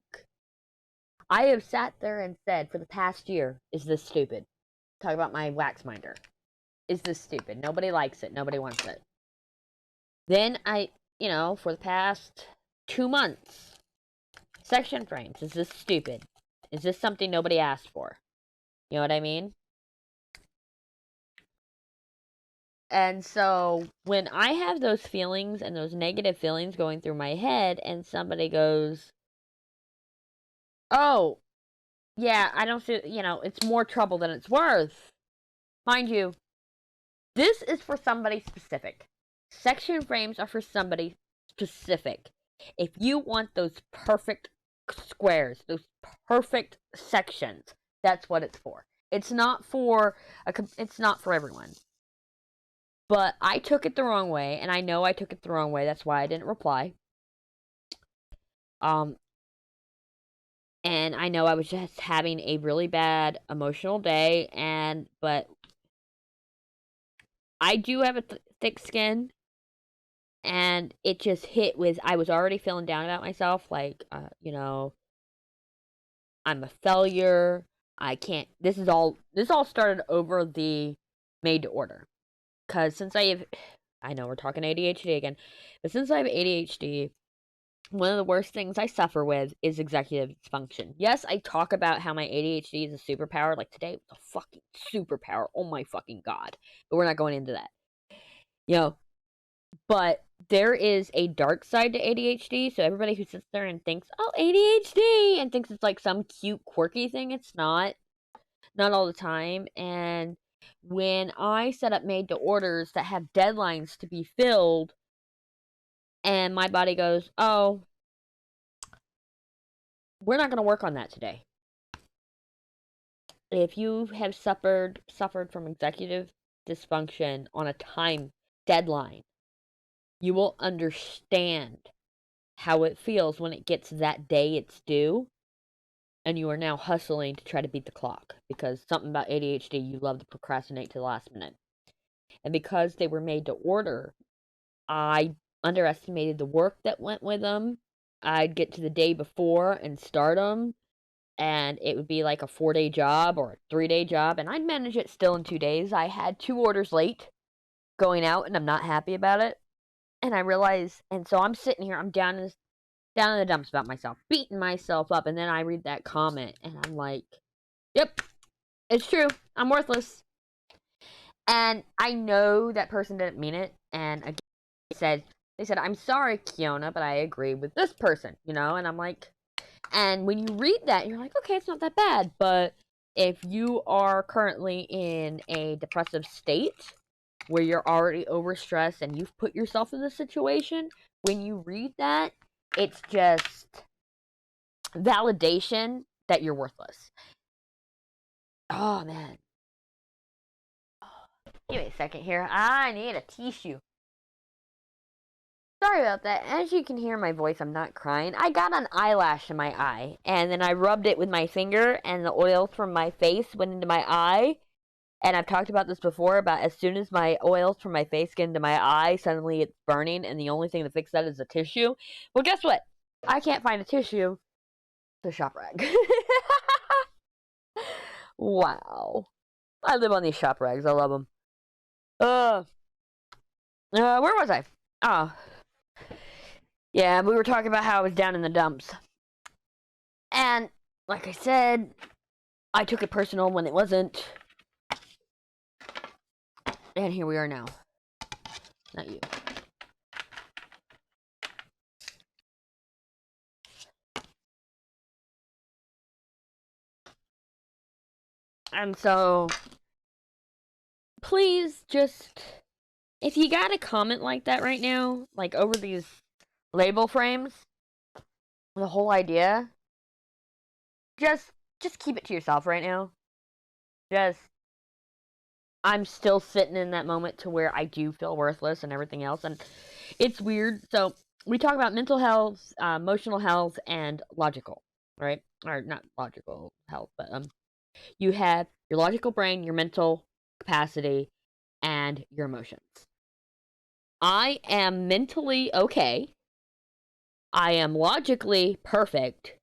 I have sat there and said for the past year, is this stupid? Talk about my wax minder. Is this stupid? Nobody likes it. Nobody wants it. Then for the past 2 months, section frames. Is this stupid? Is this something nobody asked for? You know what I mean? And so when I have those feelings and those negative feelings going through my head, and somebody goes, oh, yeah, I don't see, it's more trouble than it's worth. Mind you, this is for somebody specific. Section frames are for somebody specific. If you want those perfect squares, those perfect sections, that's what it's for. It's not for everyone. But I took it the wrong way, and I know I took it the wrong way. That's why I didn't reply. And I know I was just having a really bad emotional day, but I do have a thick skin, and it just hit with, I was already feeling down about myself, like, I'm a failure. I can't. This all started over the made to order, because I know we're talking ADHD again, but since I have ADHD, one of the worst things I suffer with is executive dysfunction. Yes, I talk about how my ADHD is a superpower. Like today, it was a fucking superpower. Oh my fucking god! But we're not going into that. But there is a dark side to ADHD. So everybody who sits there and thinks, "Oh, ADHD," and thinks it's like some cute, quirky thing, it's not. Not all the time. And when I set up made to orders that have deadlines to be filled, and my body goes, "Oh, we're not going to work on that today." If you have suffered from executive dysfunction on a time deadline, you will understand how it feels when it gets that day it's due, and you are now hustling to try to beat the clock, because something about ADHD, you love to procrastinate to the last minute. And because they were made to order, I underestimated the work that went with them. I'd get to the day before and start them, and it would be like a 4-day job or a 3-day job, and I'd manage it still in 2 days. I had 2 orders late going out, and I'm not happy about it. And I realized, and so I'm sitting here, I'm down in the dumps about myself, beating myself up, and then I read that comment, and I'm like, yep, it's true, I'm worthless. And I know that person didn't mean it, and again, they said, I'm sorry, Keona, but I agree with this person, and I'm like, and when you read that, you're like, okay, it's not that bad. But if you are currently in a depressive state where you're already overstressed and you've put yourself in this situation, when you read that, it's just validation that you're worthless. Oh, man. Give me a second here. I need a tissue. Sorry about that. As you can hear my voice, I'm not crying. I got an eyelash in my eye, and then I rubbed it with my finger, and the oil from my face went into my eye. And I've talked about this before, about as soon as my oils from my face get into my eye, suddenly it's burning, and the only thing to fix that is a tissue. Well, guess what? I can't find a tissue. It's a shop rag. Wow. I live on these shop rags. I love them. Where was I? Oh. Yeah, we were talking about how I was down in the dumps. And, like I said, I took it personal when it wasn't. And here we are now. Not you. And so, please just, if you got a comment like that right now, like over these label frames, the whole idea, just just keep it to yourself right now. I'm still sitting in that moment to where I do feel worthless and everything else, and it's weird. So we talk about mental health, emotional health, and logical, right? Or not logical health, but you have your logical brain, your mental capacity, and your emotions. I am mentally okay. I am logically perfect,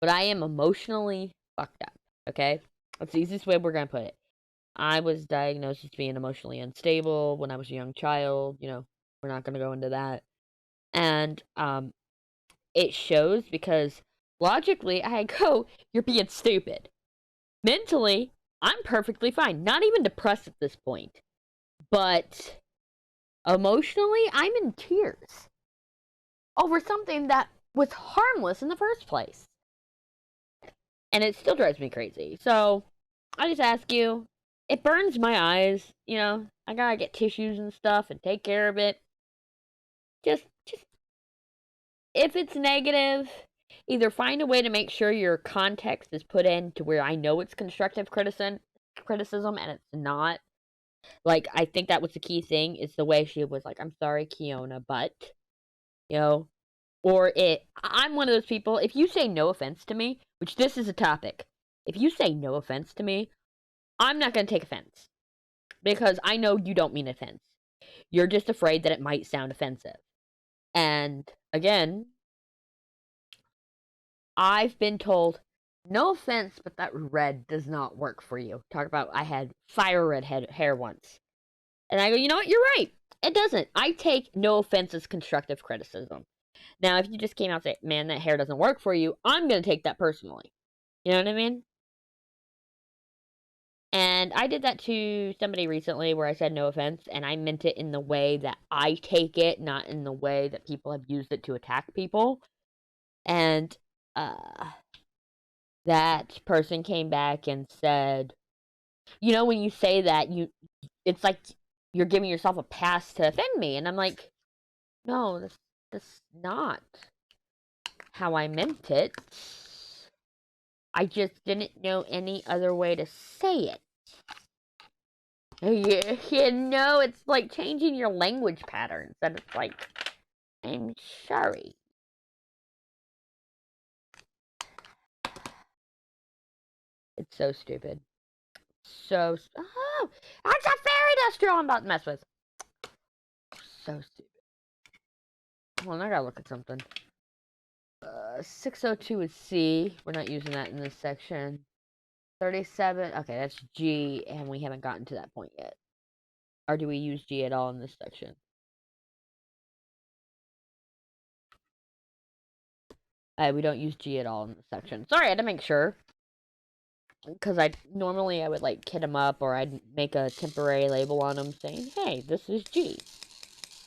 but I am emotionally fucked up. Okay? That's the easiest way we're gonna put it. I was diagnosed as being emotionally unstable when I was a young child. We're not gonna go into that. And it shows because logically I go, you're being stupid. Mentally, I'm perfectly fine. Not even depressed at this point. But emotionally, I'm in tears over something that was harmless in the first place. And it still drives me crazy. So, I just ask you, it burns my eyes, I gotta get tissues and stuff and take care of it. Just, if it's negative, either find a way to make sure your context is put in to where I know it's constructive criticism and it's not. Like, I think that was the key thing, is the way she was like, I'm sorry, Keona, but, or I'm one of those people, if you say no offense to me, which this is a topic, if you say no offense to me, I'm not going to take offense. Because I know you don't mean offense. You're just afraid that it might sound offensive. And, again, I've been told, no offense, but that red does not work for you. Talk about, I had fire red hair once. And I go, you know what, you're right. It doesn't. I take no offense as constructive criticism. Now, if you just came out and say, man, that hair doesn't work for you, I'm going to take that personally. You know what I mean? And I did that to somebody recently where I said no offense, and I meant it in the way that I take it, not in the way that people have used it to attack people. And that person came back and said, when you say that, it's like you're giving yourself a pass to offend me. And I'm like, no, that's not how I meant it. I just didn't know any other way to say it. It's like changing your language patterns. And it's like, I'm sorry. It's so stupid. Oh, that's a fairy dust drill I'm about to mess with. So stupid. Hold on, I gotta look at something. 602 is C. We're not using that in this section. 37, okay, that's G, and we haven't gotten to that point yet. Or do we use G at all in this section? We don't use G at all in this section. Sorry, I had to make sure. Because I would like kit them up, or I'd make a temporary label on them saying, hey, this is G.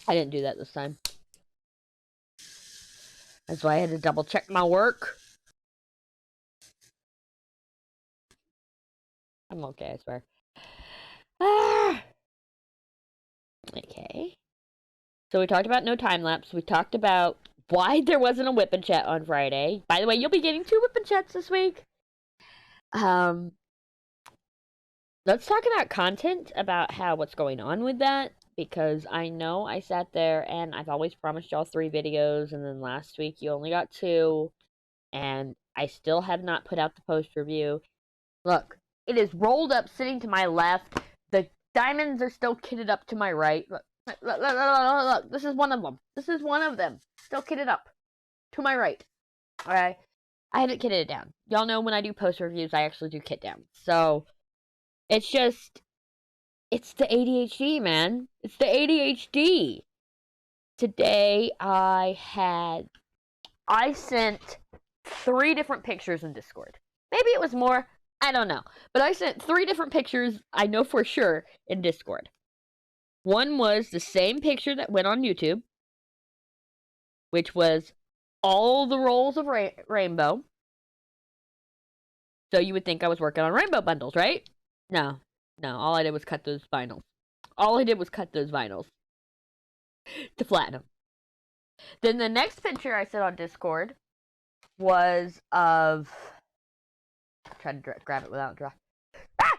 I didn't do that this time. That's why I had to double check my work. I'm okay, I swear. Okay. So we talked about no time lapse. We talked about why there wasn't a WIP and chat on Friday. By the way, you'll be getting 2 WIP and chats this week. Let's talk about content, about what's going on with that, because I know I sat there and I've always promised y'all 3 videos, and then last week you only got 2, and I still have not put out the post review. Look, it is rolled up sitting to my left. The diamonds are still kitted up to my right. Look, this is one of them. This is one of them. Still kitted up to my right. Alright? I haven't kitted it down. Y'all know when I do post reviews, I actually do kit down. So, it's the ADHD, man. It's the ADHD. Today, I sent 3 different pictures in Discord. Maybe it was more. I don't know. But I sent 3 different pictures, I know for sure, in Discord. One was the same picture that went on YouTube, which was all the rolls of rainbow. So you would think I was working on rainbow bundles, right? No. All I did was cut those vinyls. To flatten them. Then the next picture I sent on Discord was of tried to grab it without dropping. Ah!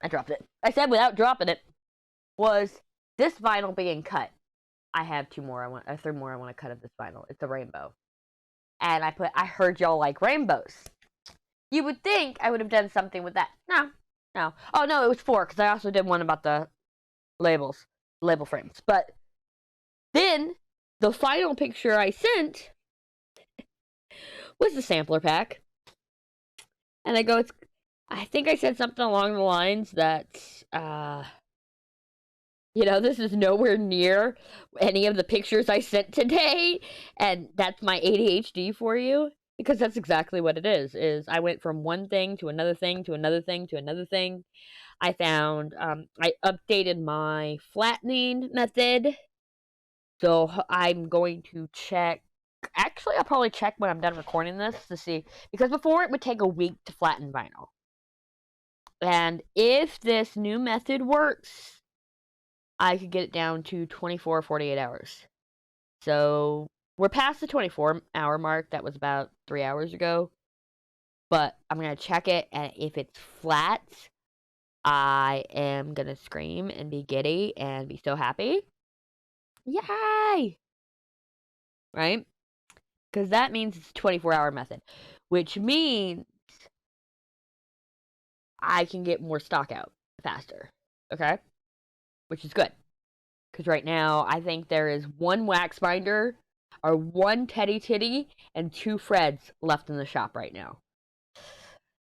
I dropped it. I said without dropping it. Was this vinyl being cut? I have 3 more I want to cut of this vinyl. It's a rainbow. And I heard y'all like rainbows. You would think I would have done something with that. No. Oh, no, it was 4, because I also did one about the label frames. But then, the final picture I sent was the sampler pack. And I think I said something along the lines that, this is nowhere near any of the pictures I sent today, and that's my ADHD for you, because that's exactly what it is I went from one thing to another thing to another thing to another thing. I found, I updated my flattening method, so I'm going to check. Actually, I'll probably check when I'm done recording this to see, because before it would take a week to flatten vinyl. And if this new method works, I could get it down to 24 or 48 hours. So, we're past the 24-hour mark. That was about 3 hours ago. But I'm going to check it, and if it's flat, I am going to scream and be giddy and be so happy. Yay! Right? Because that means it's a 24-hour method. Which means I can get more stock out faster. Okay? Which is good. Because right now, I think there is 1 wax binder, or 1 teddy titty, and 2 Freds left in the shop right now.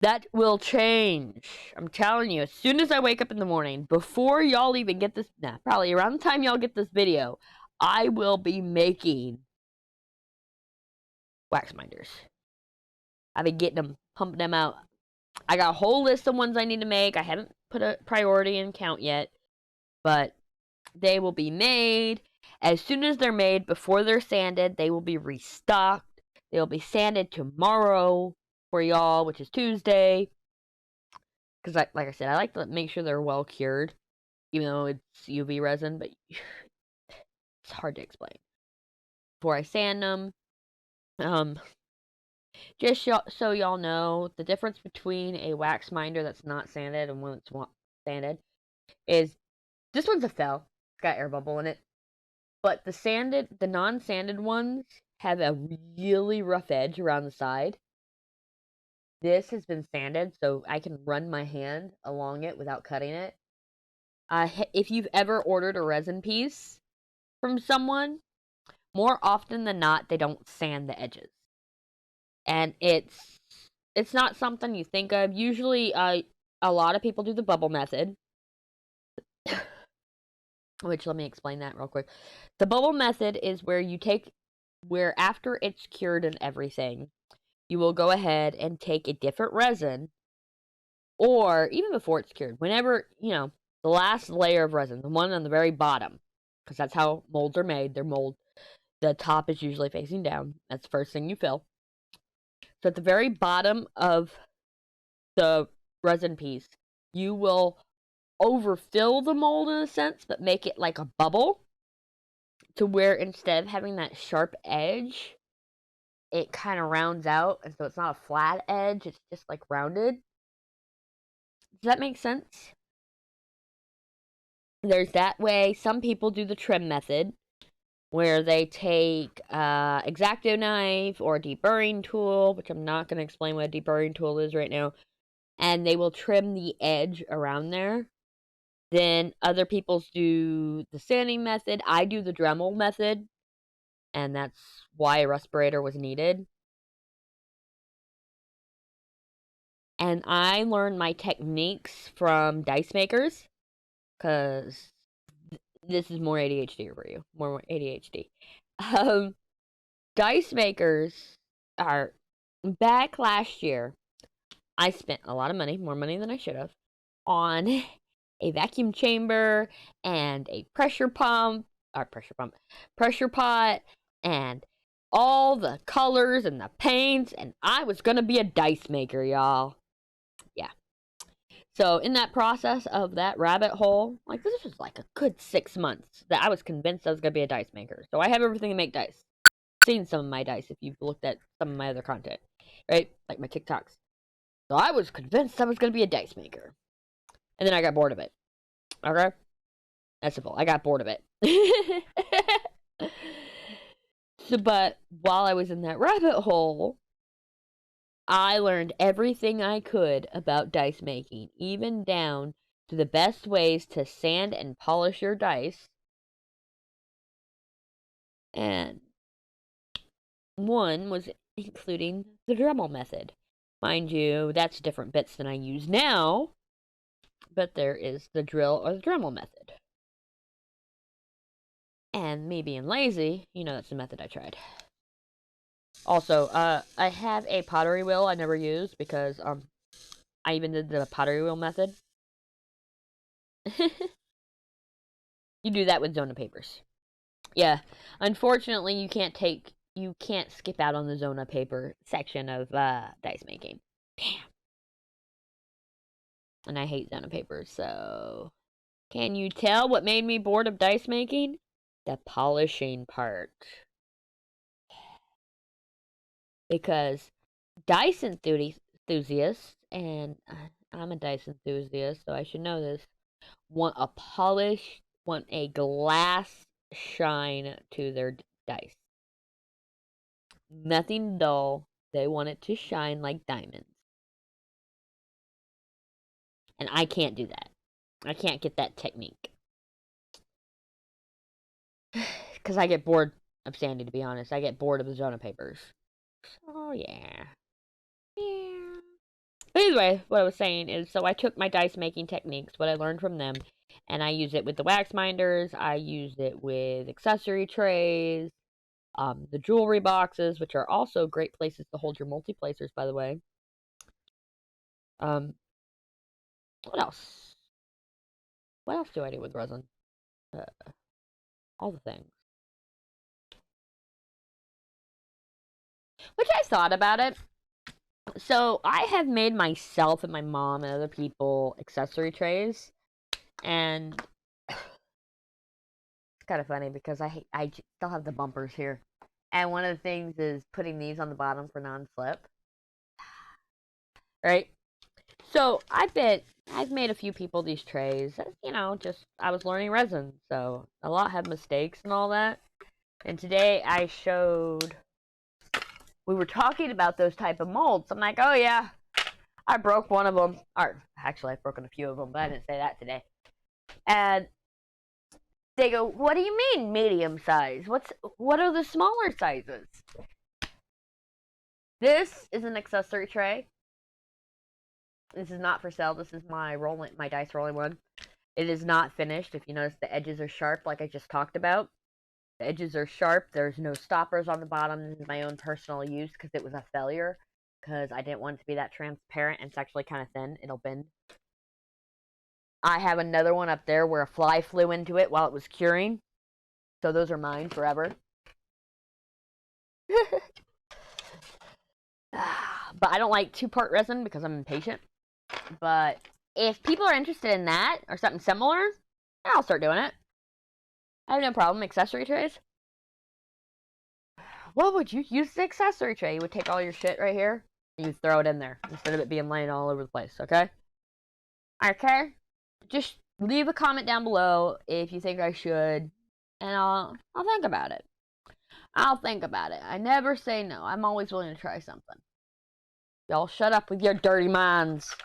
That will change. I'm telling you, as soon as I wake up in the morning, before y'all even get this, probably around the time y'all get this video, I will be making wax binders. I've been getting them, pumping them out. I got a whole list of ones I need to make. I haven't put a priority and count yet, but they will be made. As soon as they're made, before they're sanded, they will be restocked. They will be sanded tomorrow for y'all, which is Tuesday. Because, like I said, I like to make sure they're well cured, even though it's UV resin, but it's hard to explain. Before I sand them, just so y'all know, the difference between a wax binder that's not sanded and one that's sanded is this one's a fell. It's got air bubble in it. But the non-sanded ones have a really rough edge around the side. This has been sanded, so I can run my hand along it without cutting it. If you've ever ordered a resin piece from someone, more often than not, they don't sand the edges. And it's not something you think of. Usually, a lot of people do the bubble method. Which, let me explain that real quick. The bubble method is where after it's cured and everything, you will go ahead and take a different resin, or even before it's cured, whenever, the last layer of resin, the one on the very bottom, because that's how molds are made. The top is usually facing down. That's the first thing you fill. So at the very bottom of the resin piece, you will overfill the mold in a sense, but make it like a bubble, to where instead of having that sharp edge, it kind of rounds out, and so it's not a flat edge, it's just like rounded. Does that make sense? There's that way. Some people do the trim method, where they take X-Acto knife or a deburring tool, which I'm not going to explain what a deburring tool is right now, and they will trim the edge around there. Then other people do the sanding method. I do the Dremel method, and that's why a respirator was needed. And I learned my techniques from dice makers, because this is more ADHD for you. More ADHD. Dice makers are, back last year, I spent a lot of money, more money than I should have, on a vacuum chamber and a pressure pot, and all the colors and the paints, and I was gonna be a dice maker, y'all. Yeah. So in that process of that rabbit hole, like, this was like a good 6 months that I was convinced I was gonna be a dice maker. So I have everything to make dice. Seen some of my dice if you've looked at some of my other content, right? Like my TikToks. So I was convinced I was going to be a dice maker. And then I got bored of it. Okay? That's simple. I got bored of it. So, but while I was in that rabbit hole, I learned everything I could about dice making, even down to the best ways to sand and polish your dice. And one was including the Dremel method. Mind you, that's different bits than I use now, but there is the drill or the Dremel method. And me being lazy, you know, that's the method I tried. Also, I have a pottery wheel I never used because I even did the pottery wheel method. You do that with Zona papers. Yeah, unfortunately, you can't skip out on the Zona paper section of dice making. Damn. And I hate Zona papers, so can you tell what made me bored of dice making? The polishing part. Because dice enthusiasts, and I'm a dice enthusiast, so I should know this, want a glass shine to their dice. Nothing dull. They want it to shine like diamonds. And I can't do that. I can't get that technique. Because I get bored of sanding, to be honest. I get bored of the Zona papers. Oh, yeah. Yeah. But anyway, what I was saying is, so I took my dice making techniques, what I learned from them, and I use it with the wax minders. I use it with accessory trays, the jewelry boxes, which are also great places to hold your multi-placers, by the way. What else? What else do I do with resin? All the things. Which I thought about it. So I have made myself and my mom and other people accessory trays, and it's kind of funny because I still have the bumpers here, and one of the things is putting these on the bottom for non-slip, right? So I've made a few people these trays. You know, just I was learning resin, so a lot have mistakes and all that. And today we were talking about those type of molds. I'm like, oh yeah, I broke one of them. Or actually, I've broken a few of them, but I didn't say that today. And they go, what do you mean medium size? What are the smaller sizes? This is an accessory tray. This is not for sale. This is my dice rolling one. It is not finished. If you notice, the edges are sharp, like I just talked about. The edges are sharp. There's no stoppers on the bottom. This is my own personal use because it was a failure. Because I didn't want it to be that transparent, and it's actually kind of thin. It'll bend. I have another one up there where a fly flew into it while it was curing. So those are mine forever. But I don't like two-part resin because I'm impatient. But if people are interested in that or something similar, I'll start doing it. I have no problem. Accessory trays. What would you use the accessory tray? You would take all your shit right here and you throw it in there instead of it being laying all over the place, okay? Okay? Just leave a comment down below if you think I should, and I'll think about it. I'll think about it. I never say no. I'm always willing to try something. Y'all shut up with your dirty minds.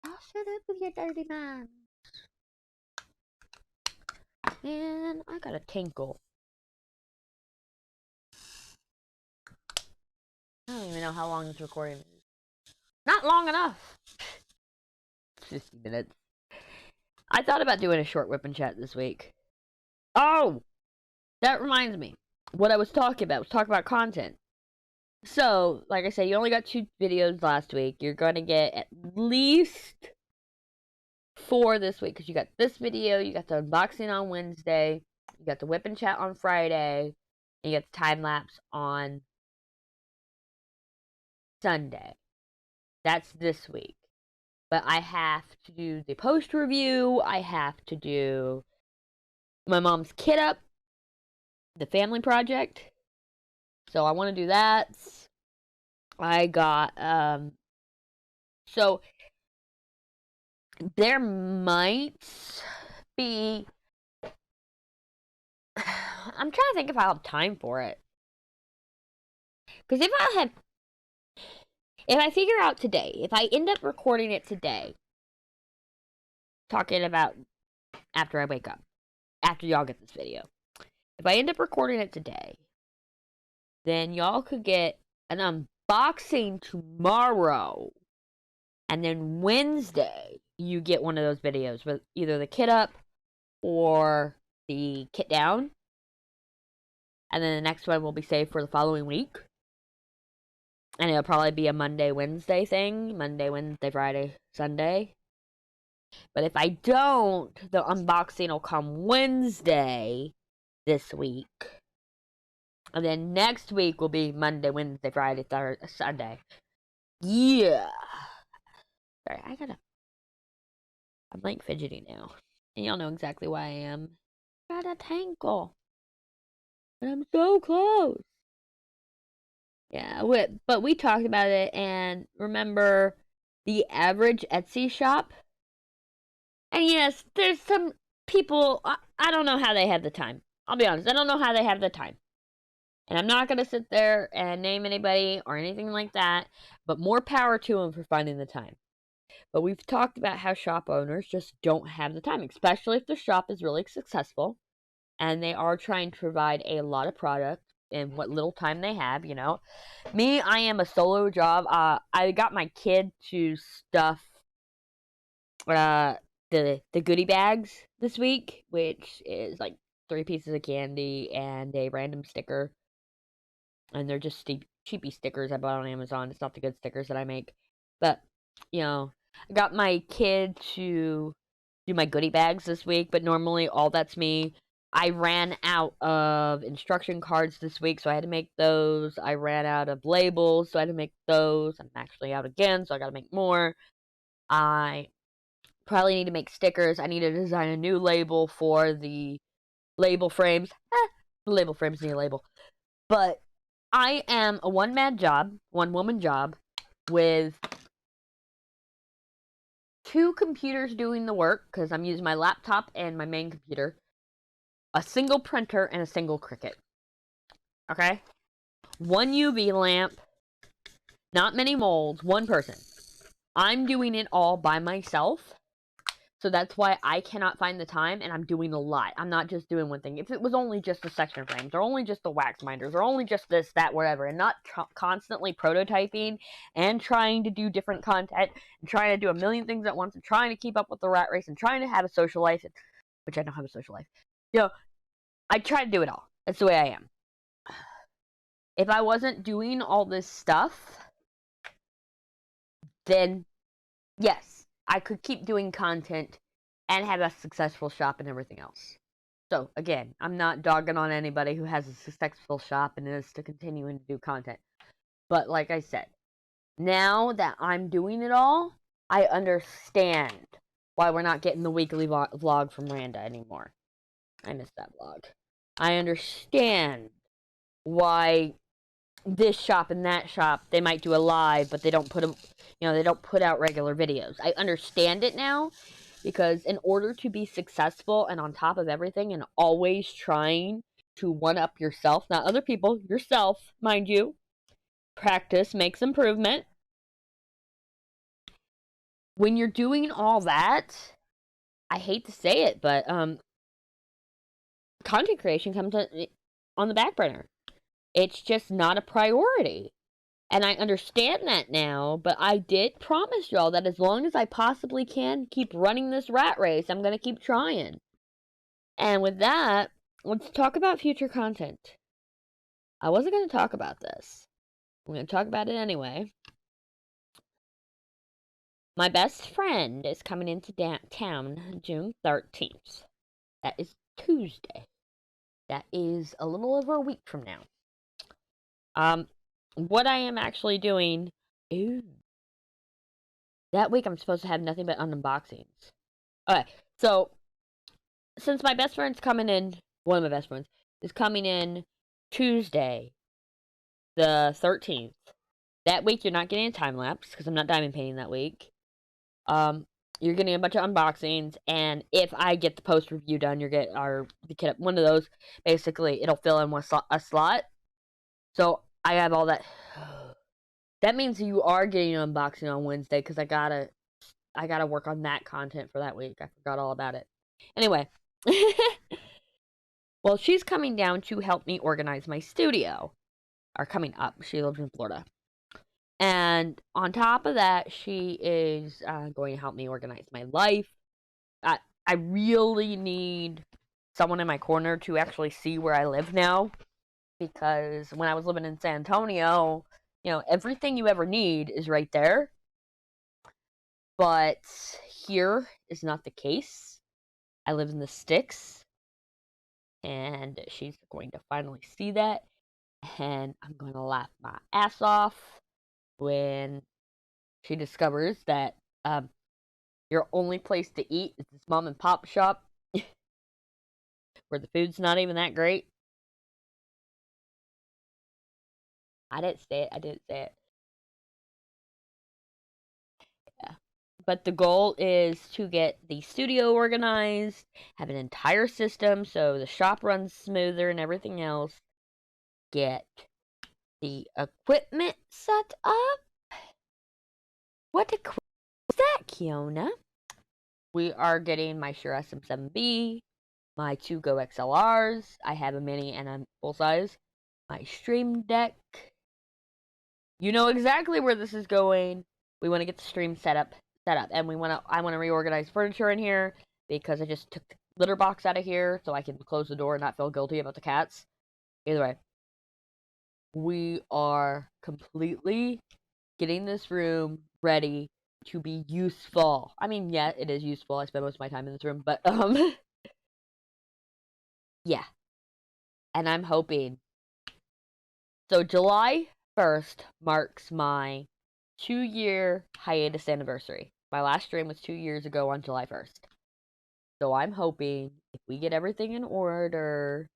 Y'all shut up with your dirty minds. Man, I got a tinkle. I don't even know how long this recording is. Not long enough. 50 minutes. I thought about doing a short whip and chat this week. Oh! That reminds me. What I was talking about. I was talking about content. So, like I said, you only got 2 videos last week. You're going to get at least 4 this week. Because you got this video, you got the unboxing on Wednesday, you got the whip and chat on Friday, and you got the time-lapse on Sunday. That's this week. But I have to do the post review. I have to do my mom's kit up, the family project. So I want to do that. I got So there might be. I'm trying to think if I'll have time for it. Because if I figure out today, if I end up recording it today, talking about after I wake up, after y'all get this video, if I end up recording it today, then y'all could get an unboxing tomorrow. And then Wednesday, you get one of those videos with either the kit up or the kit down. And then the next one will be saved for the following week. And it'll probably be a Monday, Wednesday thing. Monday, Wednesday, Friday, Sunday. But if I don't, the unboxing will come Wednesday this week. And then next week will be Monday, Wednesday, Friday, Thursday, Sunday. Yeah. Sorry, I'm like fidgety now. And y'all know exactly why I am. Got a tankle. But I'm so close. Yeah, but we talked about it, and remember the average Etsy shop? And yes, there's some people, I don't know how they have the time. I'll be honest, I don't know how they have the time. And I'm not going to sit there and name anybody or anything like that, but more power to them for finding the time. But we've talked about how shop owners just don't have the time, especially if the shop is really successful and they are trying to provide a lot of product in what little time they have, you know. Me, I am a solo job. I got my kid to stuff the goodie bags this week, which is like 3 pieces of candy and a random sticker. And they're just cheapy stickers I bought on Amazon. It's not the good stickers that I make. But, you know, I got my kid to do my goodie bags this week, but normally all that's me. I ran out of instruction cards this week, so I had to make those. I ran out of labels, so I had to make those. I'm actually out again, so I gotta make more. I probably need to make stickers. I need to design a new label for the label frames. The label frames need a label. But I am a one-man job, one-woman job, with 2 computers doing the work, because I'm using my laptop and my main computer, a single printer, and a single Cricut. Okay? 1 UV lamp, not many molds, 1 person. I'm doing it all by myself, so that's why I cannot find the time, and I'm doing a lot. I'm not just doing one thing. If it was only just the section frames, or only just the wax binders, or only just this, that, whatever, and not constantly prototyping, and trying to do different content, and trying to do a million things at once, and trying to keep up with the rat race, and trying to have a social life, which I don't have a social life. You know, I try to do it all. That's the way I am. If I wasn't doing all this stuff, then yes, I could keep doing content and have a successful shop and everything else. So, again, I'm not dogging on anybody who has a successful shop and is to continuing to do content. But like I said, now that I'm doing it all, I understand why we're not getting the weekly vlog from Randa anymore. I miss that vlog. I understand why this shop and that shop, they might do a live, but they don't put they don't put out regular videos. I understand it now, because in order to be successful and on top of everything and always trying to one-up yourself, not other people, yourself, mind you, practice makes improvement. When you're doing all that, I hate to say it, but content creation comes on the back burner. It's just not a priority. And I understand that now, but I did promise y'all that as long as I possibly can keep running this rat race, I'm going to keep trying. And with that, let's talk about future content. I wasn't going to talk about this. I'm going to talk about it anyway. My best friend is coming into town June 13th. That is Tuesday. That is a little over a week from now. What I am actually doing, that week I'm supposed to have nothing but unboxings. Okay, so since my best friend's coming in, one of my best friends is coming in Tuesday, the 13th, That week, you're not getting a time lapse because I'm not diamond painting that week. You're getting a bunch of unboxings, and if I get the post review done, you get one of those. Basically, it'll fill in a slot. So I have all that. That means you are getting an unboxing on Wednesday because I gotta work on that content for that week. I forgot all about it. Anyway, well, she's coming down to help me organize my studio. Or coming up. She lives in Florida. And on top of that, she is going to help me organize my life. I really need someone in my corner to actually see where I live now. Because when I was living in San Antonio, everything you ever need is right there. But here is not the case. I live in the sticks. And she's going to finally see that. And I'm going to laugh my ass off when she discovers that your only place to eat is this mom and pop shop where the food's not even that great. I didn't say it. Yeah. But the goal is to get the studio organized, have an entire system so the shop runs smoother and everything else. Get the equipment set up. What equipment is that, Keona? We are getting my Shure SM7B, my 2 Go XLRs. I have a mini and a full size. My stream deck. You know exactly where this is going. We want to get the stream set up, and I want to reorganize furniture in here because I just took the litter box out of here so I can close the door and not feel guilty about the cats. Either way, we are completely getting this room ready to be useful. I mean, yeah, it is useful. I spend most of my time in this room, but yeah. And I'm hoping. So July 1st marks my 2-year hiatus anniversary. My last stream was 2 years ago on July 1st. So I'm hoping if we get everything in order,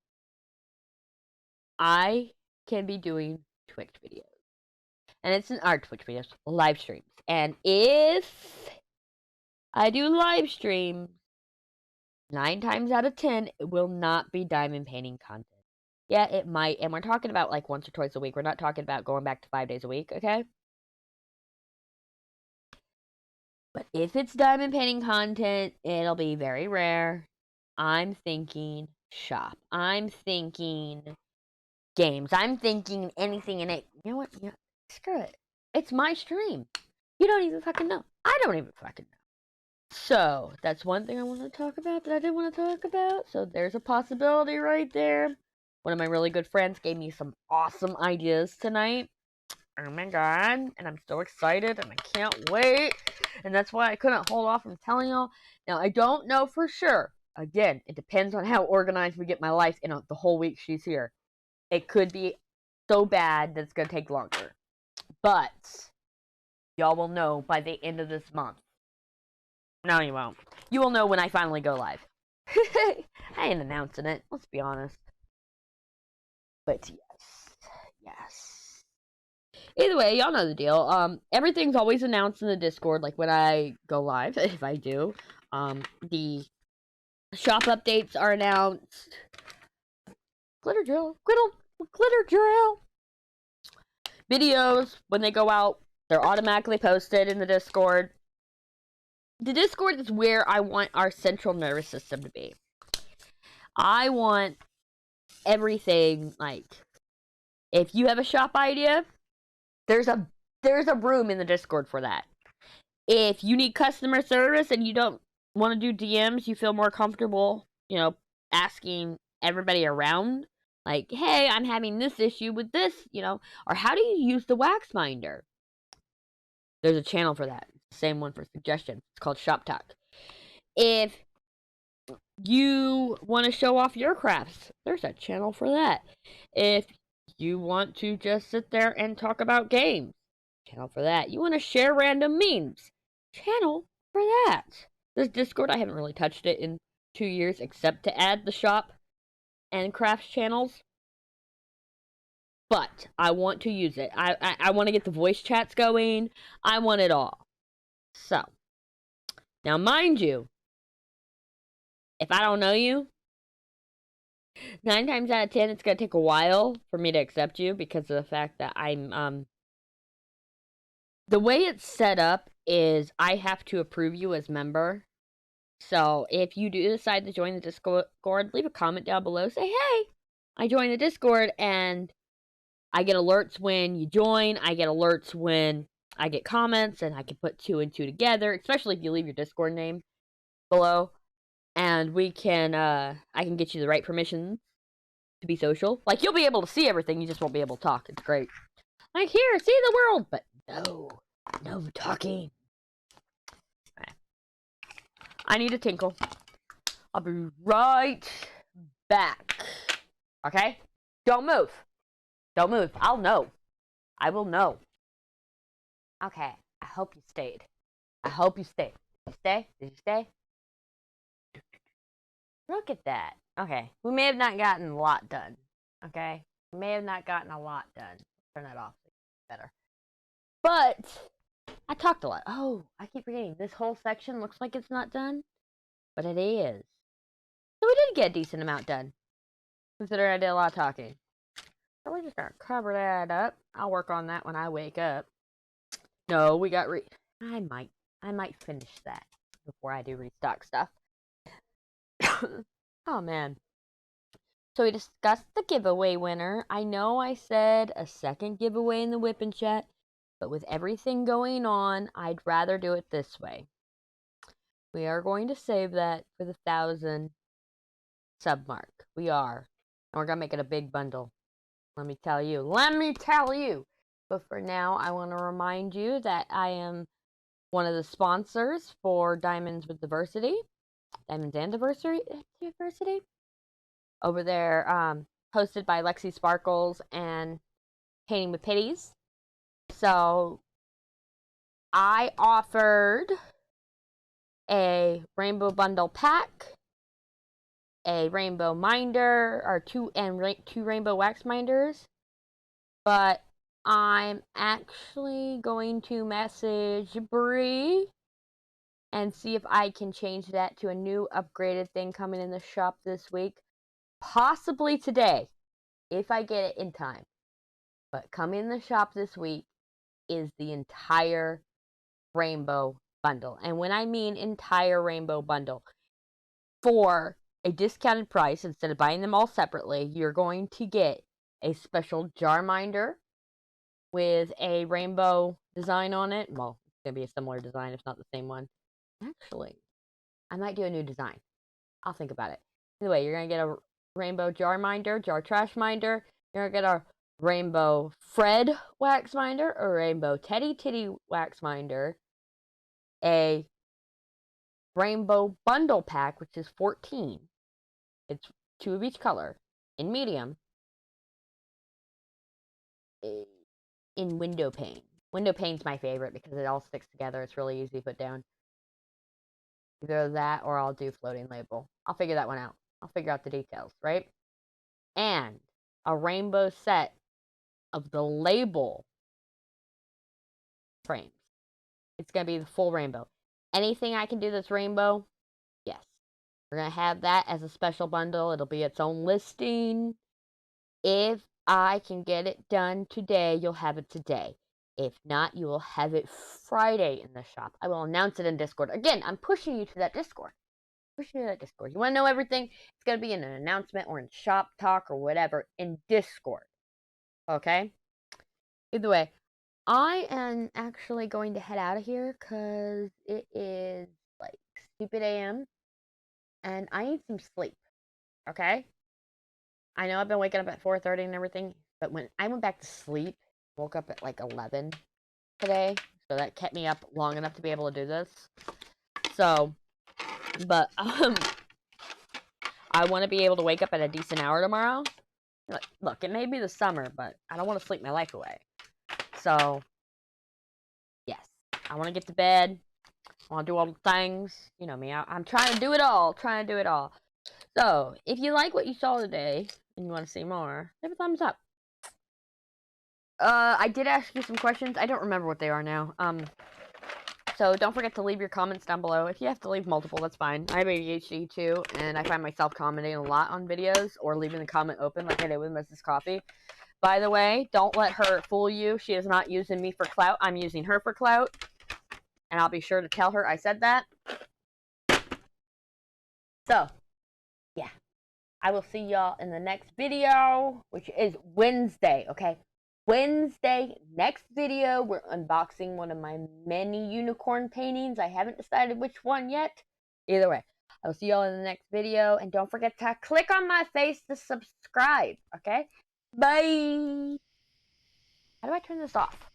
I can be doing Twitch videos. And it's our Twitch videos, live streams. And if I do live streams, 9 times out of 10, it will not be diamond painting content. Yeah, it might. And we're talking about like once or twice a week. We're not talking about going back to 5 days a week, okay? But if it's diamond painting content, it'll be very rare. I'm thinking shop. I'm thinking games. I'm thinking anything in it. You know what? Yeah, screw it. It's my stream. You don't even fucking know. I don't even fucking know. So, that's one thing I want to talk about that I didn't want to talk about. So, there's a possibility right there. One of my really good friends gave me some awesome ideas tonight. Oh my god. And I'm so excited and I can't wait. And that's why I couldn't hold off from telling y'all. Now, I don't know for sure. Again, it depends on how organized we get my life in the whole week she's here. It could be so bad that it's going to take longer. But, y'all will know by the end of this month. No, you won't. You will know when I finally go live. I ain't announcing it, let's be honest. But yes. Either way, y'all know the deal. Everything's always announced in the Discord, like when I go live, if I do. The shop updates are announced. Glitter drill. Glitter drill. Videos, when they go out, they're automatically posted in the Discord. The Discord is where I want our central nervous system to be. I want everything, like, if you have a shop idea, there's a room in the Discord for that. If you need customer service and you don't want to do DMs, you feel more comfortable, asking everybody around, like, hey, I'm having this issue with this, or how do you use the wax binder? There's a channel for that. Same one for suggestions. It's called Shop Talk. If you want to show off your crafts, there's a channel for that. If you want to just sit there and talk about games, channel for that. You want to share random memes, channel for that. This Discord, I haven't really touched it in 2 years, except to add the shop and crafts channels. but I want to use it. I want to get the voice chats going. I want it all. So, now mind you, if I don't know you, 9 times out of 10, it's going to take a while for me to accept you because of the fact that the way it's set up is I have to approve you as member. So if you do decide to join the Discord, leave a comment down below. Say, hey, I joined the Discord, and I get alerts when you join. I get alerts when I get comments, and I can put 2 and 2 together, especially if you leave your Discord name below. And we can, I can get you the right permissions to be social. Like, you'll be able to see everything, you just won't be able to talk. It's great. Like, here, see the world, but no talking. Right. I need a tinkle. I'll be right back. Okay? Don't move. Don't move. I'll know. I will know. Okay. I hope you stayed. I hope you stayed. Did you stay? Did you stay? Look at that. Okay. We may have not gotten a lot done. Okay? We may have not gotten a lot done. Turn that off. Better. But I talked a lot. Oh, I keep forgetting. This whole section looks like it's not done. But it is. So we did get a decent amount done. Considering I did a lot of talking. So we're just gonna cover that up. I'll work on that when I wake up. No, we got I might finish that before I do restock stuff. Oh man. So we discussed the giveaway winner. I know I said a second giveaway in the WIP and chat, but with everything going on, I'd rather do it this way. We are going to save that for the 1,000 sub mark. We are. And we're gonna make it a big bundle. Let me tell you. Let me tell you. But for now, I want to remind you that I am one of the sponsors for Diamonds with Diversity. Diamonds and Diversity? Over there, hosted by Lexi Sparkles and Painting with Pitties. So, I offered a rainbow bundle pack, a rainbow minder, or two rainbow wax minders, but I'm actually going to message Bree and see if I can change that to a new upgraded thing coming in the shop this week. Possibly today, if I get it in time. But coming in the shop this week is the entire rainbow bundle. And when I mean entire rainbow bundle, for a discounted price, instead of buying them all separately, you're going to get a special jar minder with a rainbow design on it. Well, it's going to be a similar design, if not the same one. Actually, I might do a new design. I'll think about it. Anyway, you're going to get a rainbow jar minder, jar trash minder. You're going to get a rainbow Fred wax minder, a rainbow Teddy wax minder, a rainbow bundle pack, which is 14. It's 2 of each color in medium. In window pane. Window pane's my favorite because it all sticks together. It's really easy to put down. Either that or I'll do floating label. I'll figure that one out. I'll figure out the details, right? And a rainbow set of the label frames. It's going to be the full rainbow. Anything I can do that's rainbow, yes. We're going to have that as a special bundle. It'll be its own listing. If I can get it done today, you'll have it today. If not, you will have it Friday in the shop. I will announce it in Discord. Again, I'm pushing you to that Discord. You want to know everything? It's going to be in an announcement or in shop talk or whatever in Discord. Okay? Either way, I am actually going to head out of here because it is like stupid AM and I need some sleep. Okay? I know I've been waking up at 4:30 and everything, but when I went back to sleep, woke up at like 11 today, so that kept me up long enough to be able to do this. So, but I want to be able to wake up at a decent hour tomorrow. Look, it may be the summer, but I don't want to sleep my life away. So, yes, I want to get to bed. I want to do all the things. You know me, I'm trying to do it all. So, if you like what you saw today and you want to see more, leave a thumbs up. I did ask you some questions. I don't remember what they are now. So don't forget to leave your comments down below. If you have to leave multiple, that's fine. I have ADHD too, and I find myself commenting a lot on videos or leaving the comment open like I did with Mrs. Coffee. By the way, don't let her fool you. She is not using me for clout. I'm using her for clout. And I'll be sure to tell her I said that. So, yeah. I will see y'all in the next video, which is Wednesday, okay? Wednesday, next video, we're unboxing one of my many unicorn paintings. I haven't decided which one yet. Either way, I'll see y'all in the next video. And don't forget to click on my face to subscribe, okay? Bye! How do I turn this off?